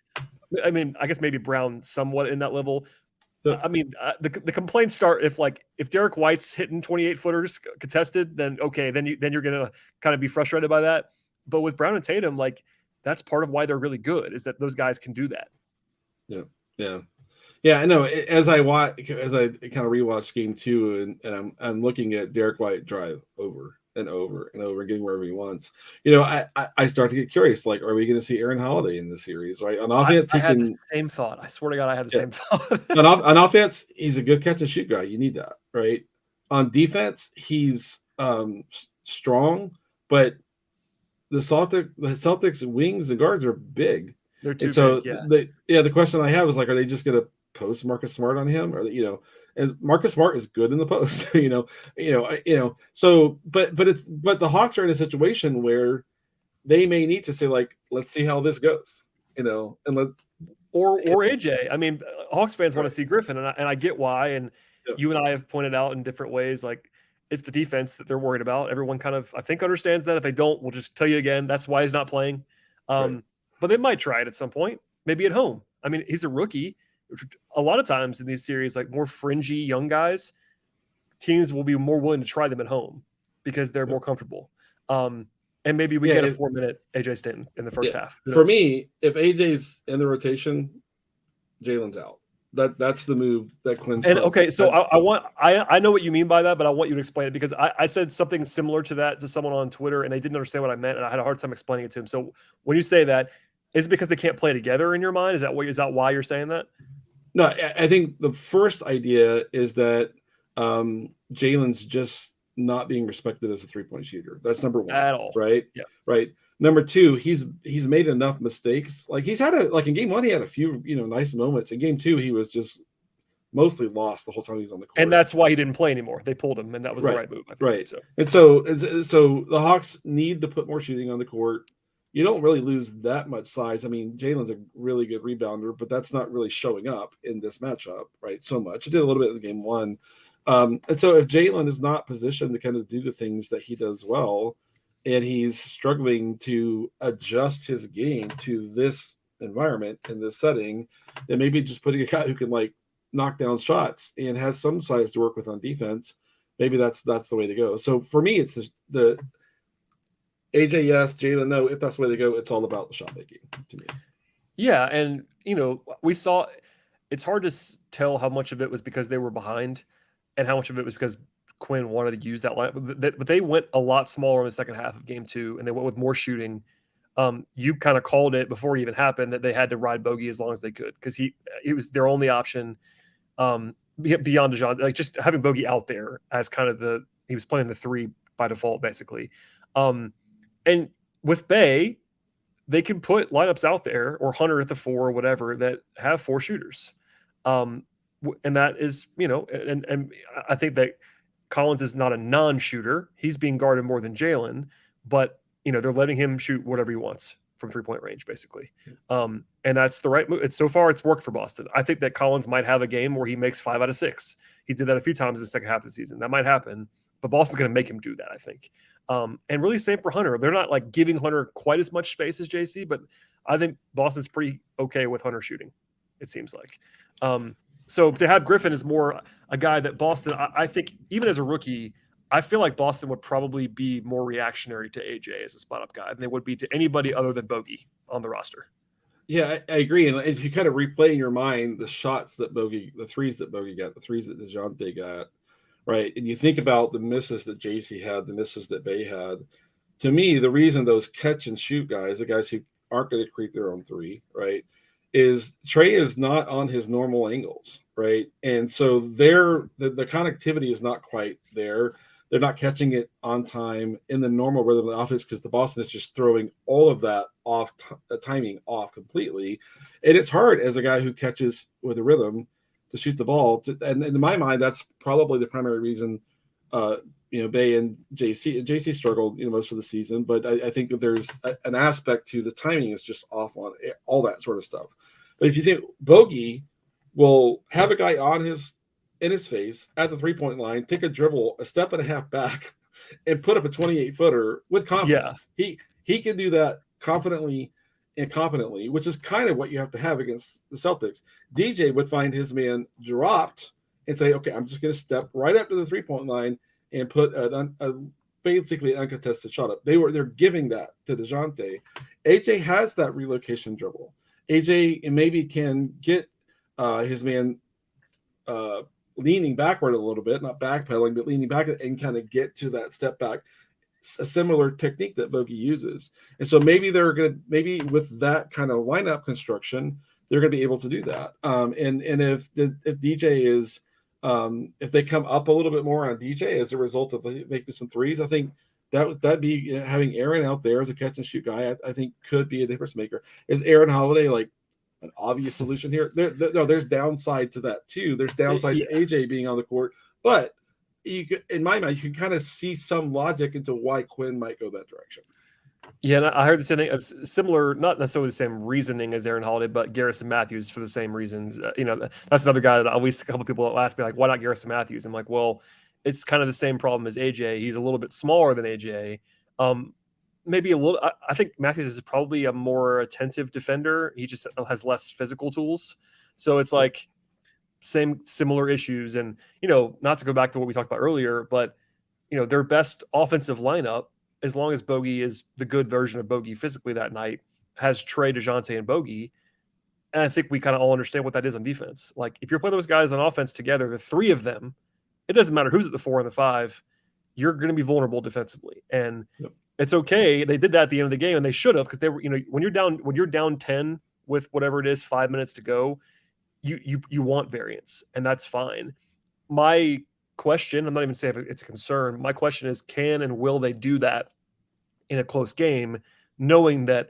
I mean, I guess maybe Brown somewhat in that level. I mean, the complaints start if Derek White's hitting 28-footers contested, then okay, then you're gonna kind of be frustrated by that. But with Brown and Tatum, like, that's part of why they're really good, is that those guys can do that. Yeah. I know. As I kind of rewatched game 2, and I'm looking at Derek White drive over and over and over, getting wherever he wants. I start to get curious. Like, are we going to see Aaron Holiday in the series? Right, on offense, I had the same thought. I swear to God, I had the same thought. on offense, he's a good catch and shoot guy. You need that, right? On defense, he's strong, but the Celtics wings and guards are big. They're too big. The question I have is, like, are they just going to post Marcus Smart on him, or and Marcus Smart is good in the post, So, but the Hawks are in a situation where they may need to say, like, let's see how this goes, and or AJ. I mean, Hawks fans want to see Griffin, and I get why. And you and I have pointed out in different ways, like, it's the defense that they're worried about. Everyone kind of, I think, understands that. If they don't, we'll just tell you again. That's why he's not playing. But they might try it at some point, maybe at home. I mean, he's a rookie. A lot of times in these series, like more fringy young guys, teams will be more willing to try them at home because they're more comfortable. And maybe we get a 4-minute AJ Stanton in the first half. For me, if AJ's in the rotation, Jalen's out. That's the move that Quinn's. And okay, so I know what you mean by that, but I want you to explain it, because I said something similar to that to someone on Twitter, and they didn't understand what I meant, and I had a hard time explaining it to him. So when you say that, is it because they can't play together in your mind? Is that why you're saying that? No, I think the first idea is that Jalen's just not being respected as a 3-point shooter. That's number one. At all. Right? Yeah. Right. Number two, he's made enough mistakes. Like, he's had in game 1, he had a few, nice moments. In game 2, he was just mostly lost the whole time he was on the court. And that's why he didn't play anymore. They pulled him, and that was the right move. I think. Right. So the Hawks need to put more shooting on the court. You don't really lose that much size. I mean, Jalen's a really good rebounder, but that's not really showing up in this matchup, right? So much. It did a little bit in game 1. And so if Jalen is not positioned to kind of do the things that he does well, and he's struggling to adjust his game to this environment, in this setting, then maybe just putting a guy who can like knock down shots and has some size to work with on defense. Maybe that's the way to go. So for me, it's the AJ yes, Jalen no. If that's the way to go, it's all about the shot making to me. Yeah, and we saw it's hard to tell how much of it was because they were behind, and how much of it was because Quinn wanted to use that line. But they went a lot smaller in the second half of game 2, and they went with more shooting. You kind of called it before it even happened that they had to ride Bogey as long as they could because he was their only option. Beyond DeJounte, like just having Bogey out there as kind of he was playing the 3 by default, basically. And with Bay, they can put lineups out there or Hunter at the 4 or whatever that have 4 shooters. And that is, and I think that Collins is not a non-shooter. He's being guarded more than Jalen, but they're letting him shoot whatever he wants from 3-point range, basically. And that's the right move. So far, it's worked for Boston. I think that Collins might have a game where he makes 5 out of 6. He did that a few times in the second half of the season. That might happen, but Boston's going to make him do that, I think. And really same for Hunter. They're not like giving Hunter quite as much space as JC, but I think Boston's pretty okay with Hunter shooting, it seems like. So to have Griffin is more a guy that Boston, I think even as a rookie, I feel like Boston would probably be more reactionary to AJ as a spot-up guy than they would be to anybody other than Bogey on the roster. Yeah, I agree. And if you kind of replay in your mind the shots that Bogey, the threes that Bogey got, the threes that DeJounte got, right? And you think about the misses that JC had, the misses that Bay had. To me, the reason those catch and shoot guys, the guys who aren't going to create their own 3, right, is Trae is not on his normal angles, right? And so the connectivity is not quite there. They're not catching it on time in the normal rhythm of the offense because the Boston is just throwing all of that off, timing off completely. And it's hard as a guy who catches with a rhythm to shoot the ball. And in my mind, that's probably the primary reason, Bay and JC struggled, most of the season. But I think that there's an aspect to the timing is just off on it, all that sort of stuff. But if you think Bogey will have a guy in his face at the 3-point line, take a dribble, a step and a half back, and put up a 28-footer with confidence. Yeah. He can do that confidently and competently, which is kind of what you have to have against the Celtics. DJ would find his man dropped and say, okay, I'm just going to step right up to the 3-point line and put basically an uncontested shot up. They're giving that to DeJounte. AJ has that relocation dribble. AJ maybe can get his man leaning backward a little bit, not backpedaling, but leaning back and kind of get to that step back, a similar technique that Bogey uses. And so maybe with that kind of lineup construction, they're going to be able to do that. And if DJ is, if they come up a little bit more on DJ as a result of making some threes, I think that'd be having Aaron out there as a catch and shoot guy. I think could be a difference maker. Is Aaron Holiday like an obvious solution here? There's downside to that too. There's downside to AJ being on the court, but in my mind, you can kind of see some logic into why Quinn might go that direction. Yeah, and I heard the same thing, similar, not necessarily the same reasoning as Aaron Holiday, but Garrison Matthews for the same reasons. That's another guy that always a couple of people ask me, like, why not Garrison Matthews? I'm like, well, it's kind of the same problem as AJ. He's a little bit smaller than AJ. Maybe a little. I think Matthews is probably a more attentive defender. He just has less physical tools. So it's like similar issues. And, not to go back to what we talked about earlier, but, their best offensive lineup, as long as Bogey is the good version of Bogey physically that night, has Trae, DeJounte, and Bogey. And I think we kind of all understand what that is on defense. Like, if you're playing those guys on offense together, the 3 of them, it doesn't matter who's at the 4 and the 5, you're going to be vulnerable defensively. And it's okay. They did that at the end of the game, and they should have, because they were, when you're down 10 with whatever it is, 5 minutes to go, you want variance, and that's fine. My question, I'm not even saying it's a concern. My question is, can and will they do that in a close game, knowing that,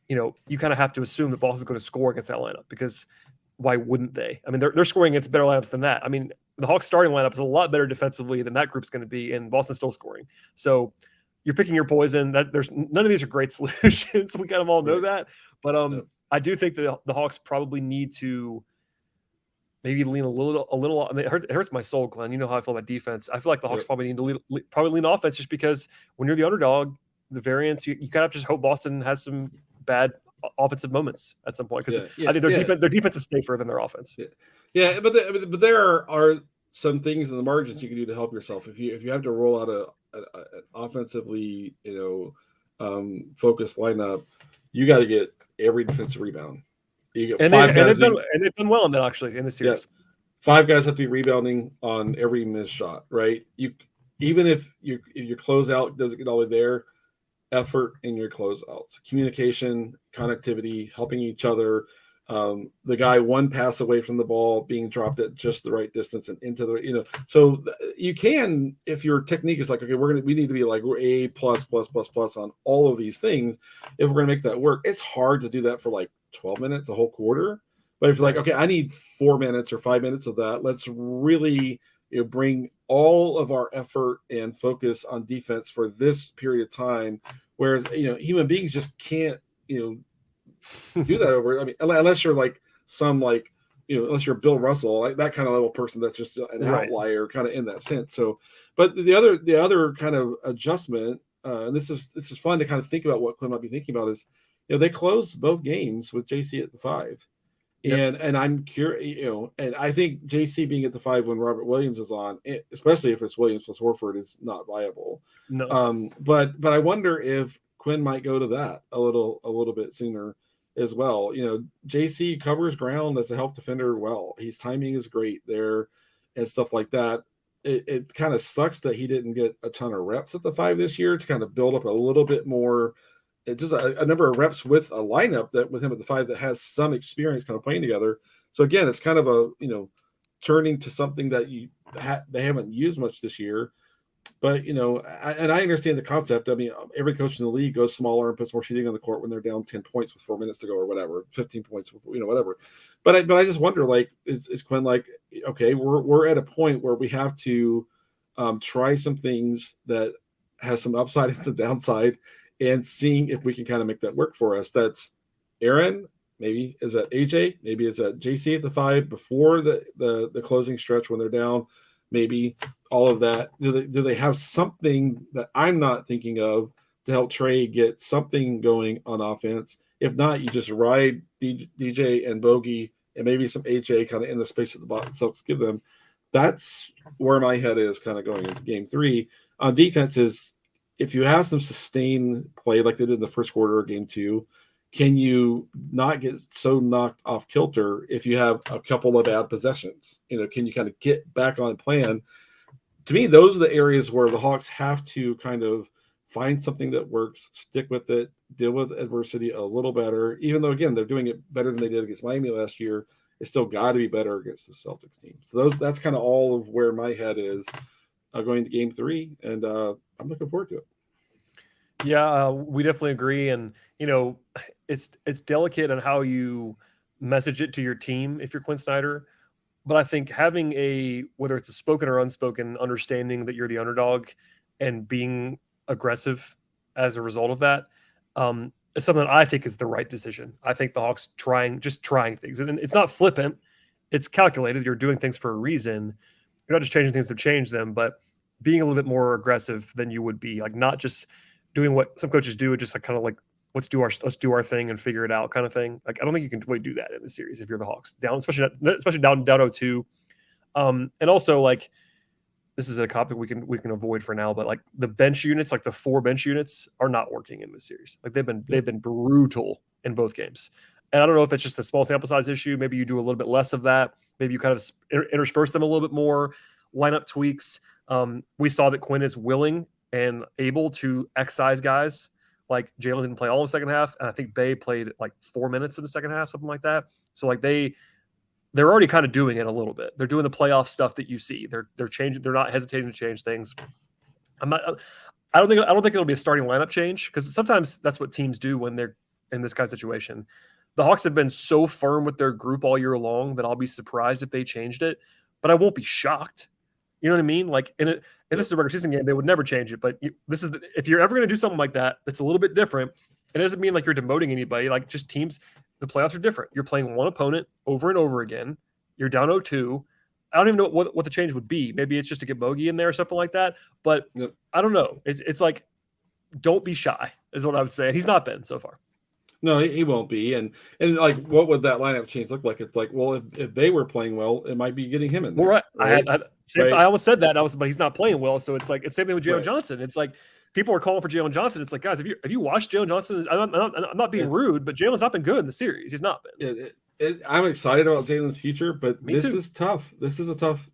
you kind of have to assume that Boston's going to score against that lineup, because why wouldn't they? I mean, they're scoring against better lineups than that. I mean, the Hawks starting lineup is a lot better defensively than that group's going to be, and Boston's still scoring. So you're picking your poison. There's none of these are great solutions. We kind of all know that, but I do think that the Hawks probably need to maybe lean a little. I mean, it hurts my soul, Glenn. You know how I feel about defense. I feel like the Hawks probably need to lean offense, just because when you're the underdog, the variance, you kind of just hope Boston has some bad offensive moments at some point because Yeah, I think their defense is safer than their offense. Yeah, but there are some things in the margins you can do to help yourself. If you have to roll out an offensively focused lineup, you got to get every defensive rebound. You get they've done well in that actually in the series. Yeah, 5 guys have to be rebounding on every missed shot, right? Even if your closeout doesn't get all the way there, effort in your closeouts, communication, connectivity, helping each other. The guy one pass away from the ball being dropped at just the right distance and into the, so you can, if your technique is like, okay, we need to be like, we're A plus on all of these things. If we're going to make that work, it's hard to do that for like 12 minutes, a whole quarter. But if you're like, okay, I need 4 minutes or 5 minutes of that, let's really bring all of our effort and focus on defense for this period of time. Whereas, human beings just can't, do that over. I mean, unless you're like unless you're Bill Russell, like that kind of level person that's just an outlier, kind of in that sense. So, but the other kind of adjustment, and this is fun to kind of think about what Quinn might be thinking about is, they closed both games with JC at the 5. And I'm curious, and I think JC being at the 5 when Robert Williams is on, especially if it's Williams plus Horford, is not viable. No. But I wonder if Quinn might go to that a little bit sooner as well. JC covers ground as a help defender well. His timing is great there and stuff like that. It kind of sucks that he didn't get a ton of reps at the 5 this year to kind of build up a little bit more. It's just a number of reps with a lineup that with him at the 5 that has some experience kind of playing together. So again, it's kind of a, turning to something that they haven't used much this year. But, I understand the concept. I mean, every coach in the league goes smaller and puts more shooting on the court when they're down 10 points with 4 minutes to go or whatever, 15 points, whatever. But I just wonder, like, is Quinn like, okay, we're at a point where we have to try some things that has some upside and some downside and seeing if we can kind of make that work for us. That's Aaron, maybe is that AJ, maybe is that JC at the 5 before the closing stretch when they're down, maybe all of that. Do they have something that I'm not thinking of to help Trae get something going on offense? If not, you just ride DJ and Bogey and maybe some AJ kind of in the space at the bottom Celtics give them. That's where my head is kind of going into game 3. On defense is, if you have some sustained play like they did in the first quarter of game 2, can you not get so knocked off kilter if you have a couple of bad possessions? Can you kind of get back on plan? To me, those are the areas where the Hawks have to kind of find something that works, stick with it, deal with adversity a little better. Even though, again, they're doing it better than they did against Miami last year, it's still got to be better against the Celtics team. So that's kind of all of where my head is going to game 3, and I'm looking forward to it. Yeah, we definitely agree. And, it's delicate on how you message it to your team if you're Quinn Snyder. But I think having whether it's a spoken or unspoken understanding that you're the underdog and being aggressive as a result of that is something that I think is the right decision. I think the Hawks trying things. And it's not flippant. It's calculated. You're doing things for a reason. You're not just changing things to change them, but being a little bit more aggressive than you would be. Like, not just doing what some coaches do, just like kind of like, let's do our thing and figure it out kind of thing. Like, I don't think you can really do that in the series if you're the Hawks down, especially down 0-2. And also, like, this is a topic we can avoid for now, but like the bench units, like the 4 bench units are not working in this series. Like they've been brutal in both games. And I don't know if it's just a small sample size issue. Maybe you do a little bit less of that. Maybe you kind of intersperse them a little bit more, lineup tweaks. We saw that Quinn is willing and able to excise guys. Like Jalen didn't play all in the second half, and I think Bay played like 4 minutes in the second half, something like that. So like they're already kind of doing it a little bit. They're doing the playoff stuff that you see. They're changing. They're not hesitating to change things. I don't think it'll be a starting lineup change, because sometimes that's what teams do when they're in this kind of situation. The Hawks have been so firm with their group all year long that I'll be surprised if they changed it, but I won't be shocked. You know what I mean? Like if this is a regular season game, they would never change it. But if you're ever going to do something like that, that's a little bit different. It doesn't mean like you're demoting anybody. Like, just teams, the playoffs are different. You're playing one opponent over and over again. You're down 0-2. I don't even know what the change would be. Maybe it's just to get Bogey in there or something like that. But I don't know. It's like, don't be shy is what I would say. And he's not been so far. No, he won't be. And like, what would that lineup change look like? It's like, well, if they were playing well, it might be getting him in there. Well, right. Right. I almost said that. But he's not playing well. So it's like it's same thing with Jalen Right. Johnson. It's like people are calling for Jalen Johnson. It's like, guys, have you watched Jalen Johnson? I'm not being rude, but Jalen's not been good in the series. He's not been. I'm excited about Jalen's future, but Me too. is tough. This is a tough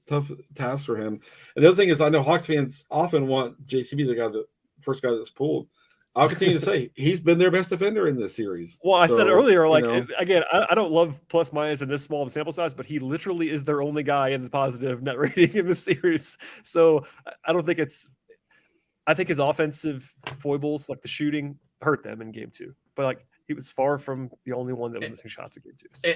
task for him. And the other thing is, I know Hawks fans often want JCB, the first guy that's pulled. I'll continue to say he's been their best defender in this series. Well, I said earlier, like, again, I don't love plus minus in this small of a sample size, but he literally is their only guy in the positive net rating in this series. So I don't think I think his offensive foibles, like the shooting, hurt them in game 2. But like, he was far from the only one that was missing shots in game 2. So.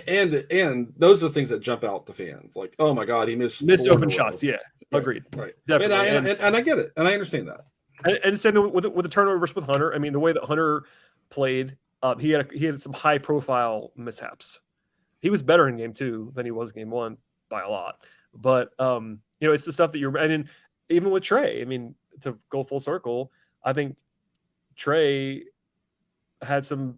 And those are the things that jump out to fans. Like, oh my God, he missed open shots. Yeah, right. Agreed. Right. Definitely. And I get it. And I understand that. And same with the turnovers with Hunter. I mean, the way that Hunter played, he had some high profile mishaps. He was better in game 2 than he was in game 1 by a lot. But it's the stuff that you're, and even with Trae, I mean, to go full circle, I think Trae had some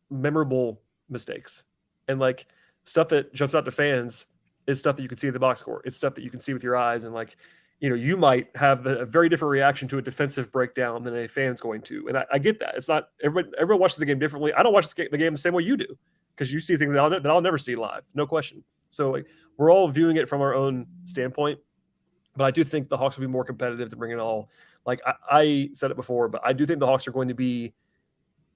memorable mistakes, and like stuff that jumps out to fans is stuff that you can see in the box score. It's stuff that you can see with your eyes, and like, you might have a very different reaction to a defensive breakdown than a fan's going to. And I get that. It's not everyone watches the game differently. I don't watch the game the same way you do, because you see things that I'll never see live. No question. So like, we're all viewing it from our own standpoint, but I do think the Hawks will be more competitive to bring it all. Like I said it before, but I do think the Hawks are going to be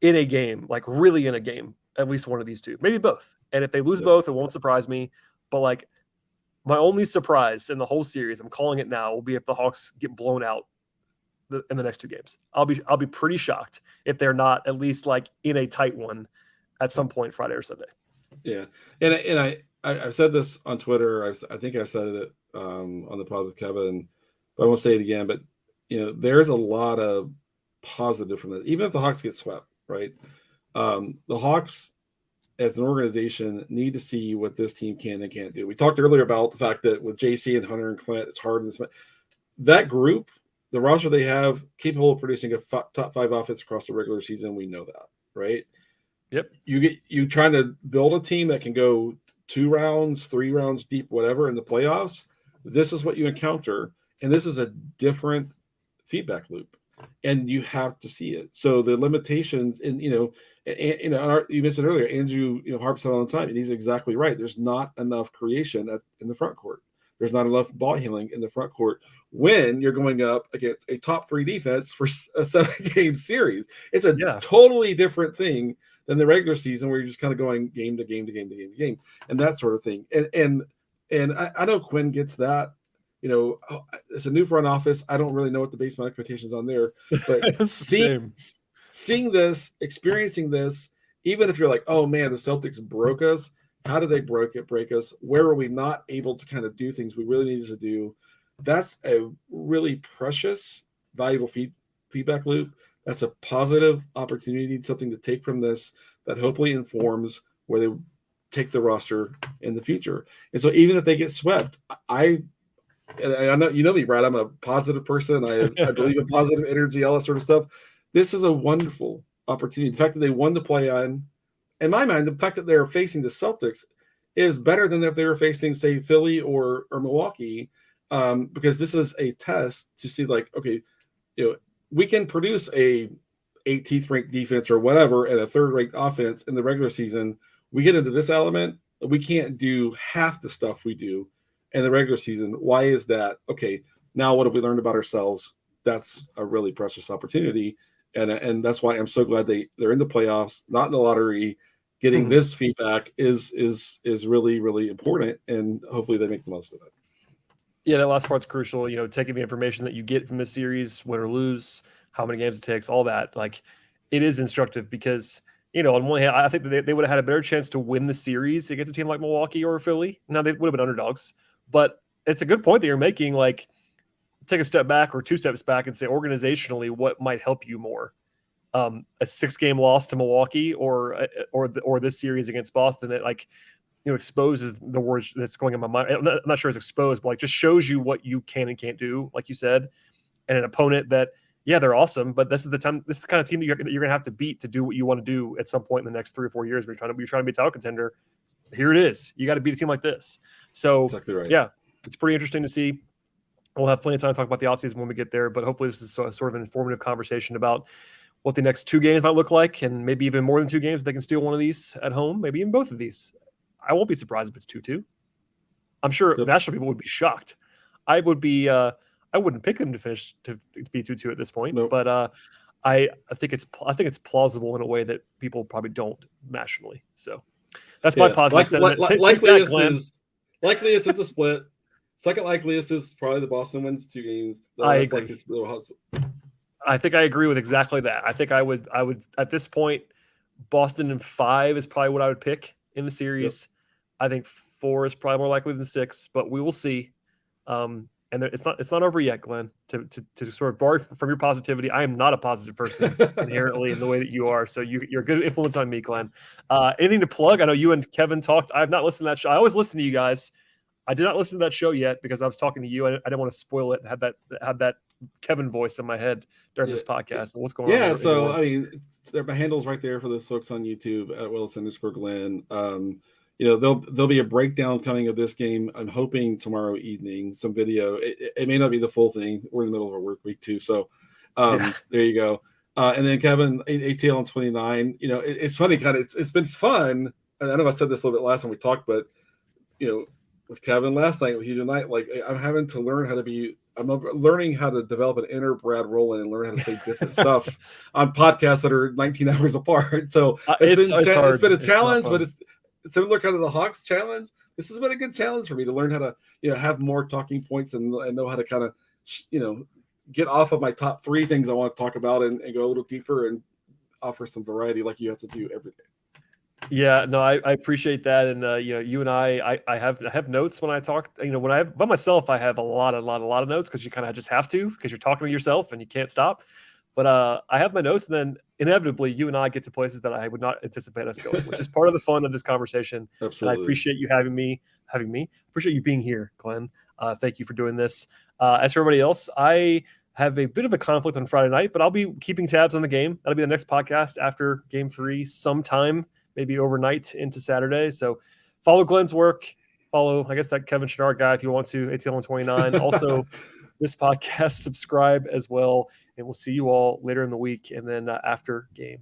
in a game, like really in a game, at least one of these two, maybe both. And if they lose both, it won't surprise me. But like, my only surprise in the whole series, I'm calling it now, will be if the Hawks get blown out in the next 2 games. I'll be pretty shocked if they're not at least like in a tight one at some point Friday or Sunday. Yeah, and I've said this on Twitter. I think I said it on the pod with Kevin, but I won't say it again. But there's a lot of positive from this, even if the Hawks get swept. Right, the Hawks, as an organization, need to see what this team can and can't do. We talked earlier about the fact that with JC and Hunter and Clint, it's hard. That group, the roster they have, capable of producing a top 5 offense across the regular season. We know that, right? Yep. You trying to build a team that can go 2 rounds, 3 rounds deep, whatever, in the playoffs. This is what you encounter, and this is a different feedback loop, and you have to see it. So the limitations, and you mentioned earlier, Andrew, harps on all the time, and he's exactly right. There's not enough creation in the front court. There's not enough ball handling in the front court when you're going up against a top 3 defense for a 7-game series. It's a totally different thing than the regular season, where you're just kind of going game to game to game to game to game, and that sort of thing. And I know Quinn gets that. It's a new front office. I don't really know what the baseline expectations on there, but seeing this, experiencing this, even if you're like, oh man, the Celtics broke us. How did they break us? Where were we not able to kind of do things we really needed to do? That's a really precious, valuable feedback loop. That's a positive opportunity, something to take from this that hopefully informs where they take the roster in the future. And so even if they get swept, I know, me, Brad, I'm a positive person. I believe in positive energy, all that sort of stuff. This is a wonderful opportunity. The fact that they won the play-in, in my mind, the fact that they're facing the Celtics is better than if they were facing, say, Philly or Milwaukee, because this is a test to see, like, okay, we can produce a 18th ranked defense or whatever and a 3rd ranked offense in the regular season. We get into this element, we can't do half the stuff we do in the regular season. Why is that? Okay, now what have we learned about ourselves? That's a really precious opportunity, and that's why I'm so glad they're in the playoffs, not in the lottery. Getting this feedback is really, really important, and hopefully they make the most of it. Yeah, that last part's crucial. Taking the information that you get from this series, win or lose, how many games it takes, all that. Like, it is instructive because, on one hand, I think that they would have had a better chance to win the series against a team like Milwaukee or Philly. Now, they would have been underdogs, but it's a good point that you're making. Like, take a step back or 2 steps back and say, organizationally, what might help you more? A 6-game loss to Milwaukee or this series against Boston that, like, exposes the words that's going in my mind. I'm not sure it's exposed, but like just shows you what you can and can't do, like you said, and an opponent that, yeah, they're awesome, but this is the time. This is the kind of team that you're going to have to beat to do what you want to do at some point in the next 3 or 4 years. When you're trying to be a title contender. Here it is. You got to beat a team like this. So exactly right. Yeah, it's pretty interesting to see. We'll have plenty of time to talk about the offseason when we get there, but hopefully this is sort of an informative conversation about what the next 2 games might look like, and maybe even more than 2 games. If they can steal one of these at home, maybe even both of these. I won't be surprised if it's 2-2. I'm sure national people would be shocked. I would be. I wouldn't pick them to finish to be 2-2 at this point, but I think it's plausible in a way that people probably don't nationally. So that's my positive sentiment. Likeliest is a split. Second likeliest is probably the Boston wins 2 games. I agree. I think I agree with exactly that. I think I would at this point, Boston in 5 is probably what I would pick in the series. Yep. I think 4 is probably more likely than 6, but we will see. And it's not over yet, Glenn. To sort of borrow from your positivity, I am not a positive person inherently in the way that you are. So you're a good influence on me, Glenn. Anything to plug? I know you and Kevin talked. I have not listened to that show. I always listen to you guys. I did not listen to that show yet because I was talking to you. I didn't want to spoil it and have that Kevin voice in my head during this podcast. But what's going on? Yeah, so I mean, my handle's right there for those folks on YouTube at Willis_Glenn. There'll be a breakdown coming of this game. I'm hoping tomorrow evening, some video. It may not be the full thing. We're in the middle of a work week too, so there you go. And then Kevin, ATL on 29. It's funny, kind of. It's been fun. I don't know if I said this a little bit last time we talked, but with Kevin last night, with you tonight, like I'm having to learn how to be. I'm learning how to develop an inner Brad Rowland and learn how to say different stuff on podcasts that are 19 hours apart. So it's been a challenge, but it's similar kind of the Hawks challenge. This has been a good challenge for me to learn how to, have more talking points and know how to kind of, get off of my top 3 things I want to talk about and go a little deeper and offer some variety like you have to do every day. Yeah, no, I appreciate that. And, you and I have notes when I talk, when I by myself, I have a lot of notes because you kind of just have to, because you're talking to yourself and you can't stop. But I have my notes, and then inevitably you and I get to places that I would not anticipate us going, which is part of the fun of this conversation. Absolutely. And I appreciate you having me. Appreciate you being here, Glenn. Thank you for doing this. As for everybody else, I have a bit of a conflict on Friday night, but I'll be keeping tabs on the game. That'll be the next podcast after Game 3 sometime, maybe overnight into Saturday. So follow Glenn's work. Follow, I guess, that Kevin Chouinard guy if you want to, ATL on 29. Also, this podcast, subscribe as well. And we'll see you all later in the week and then after game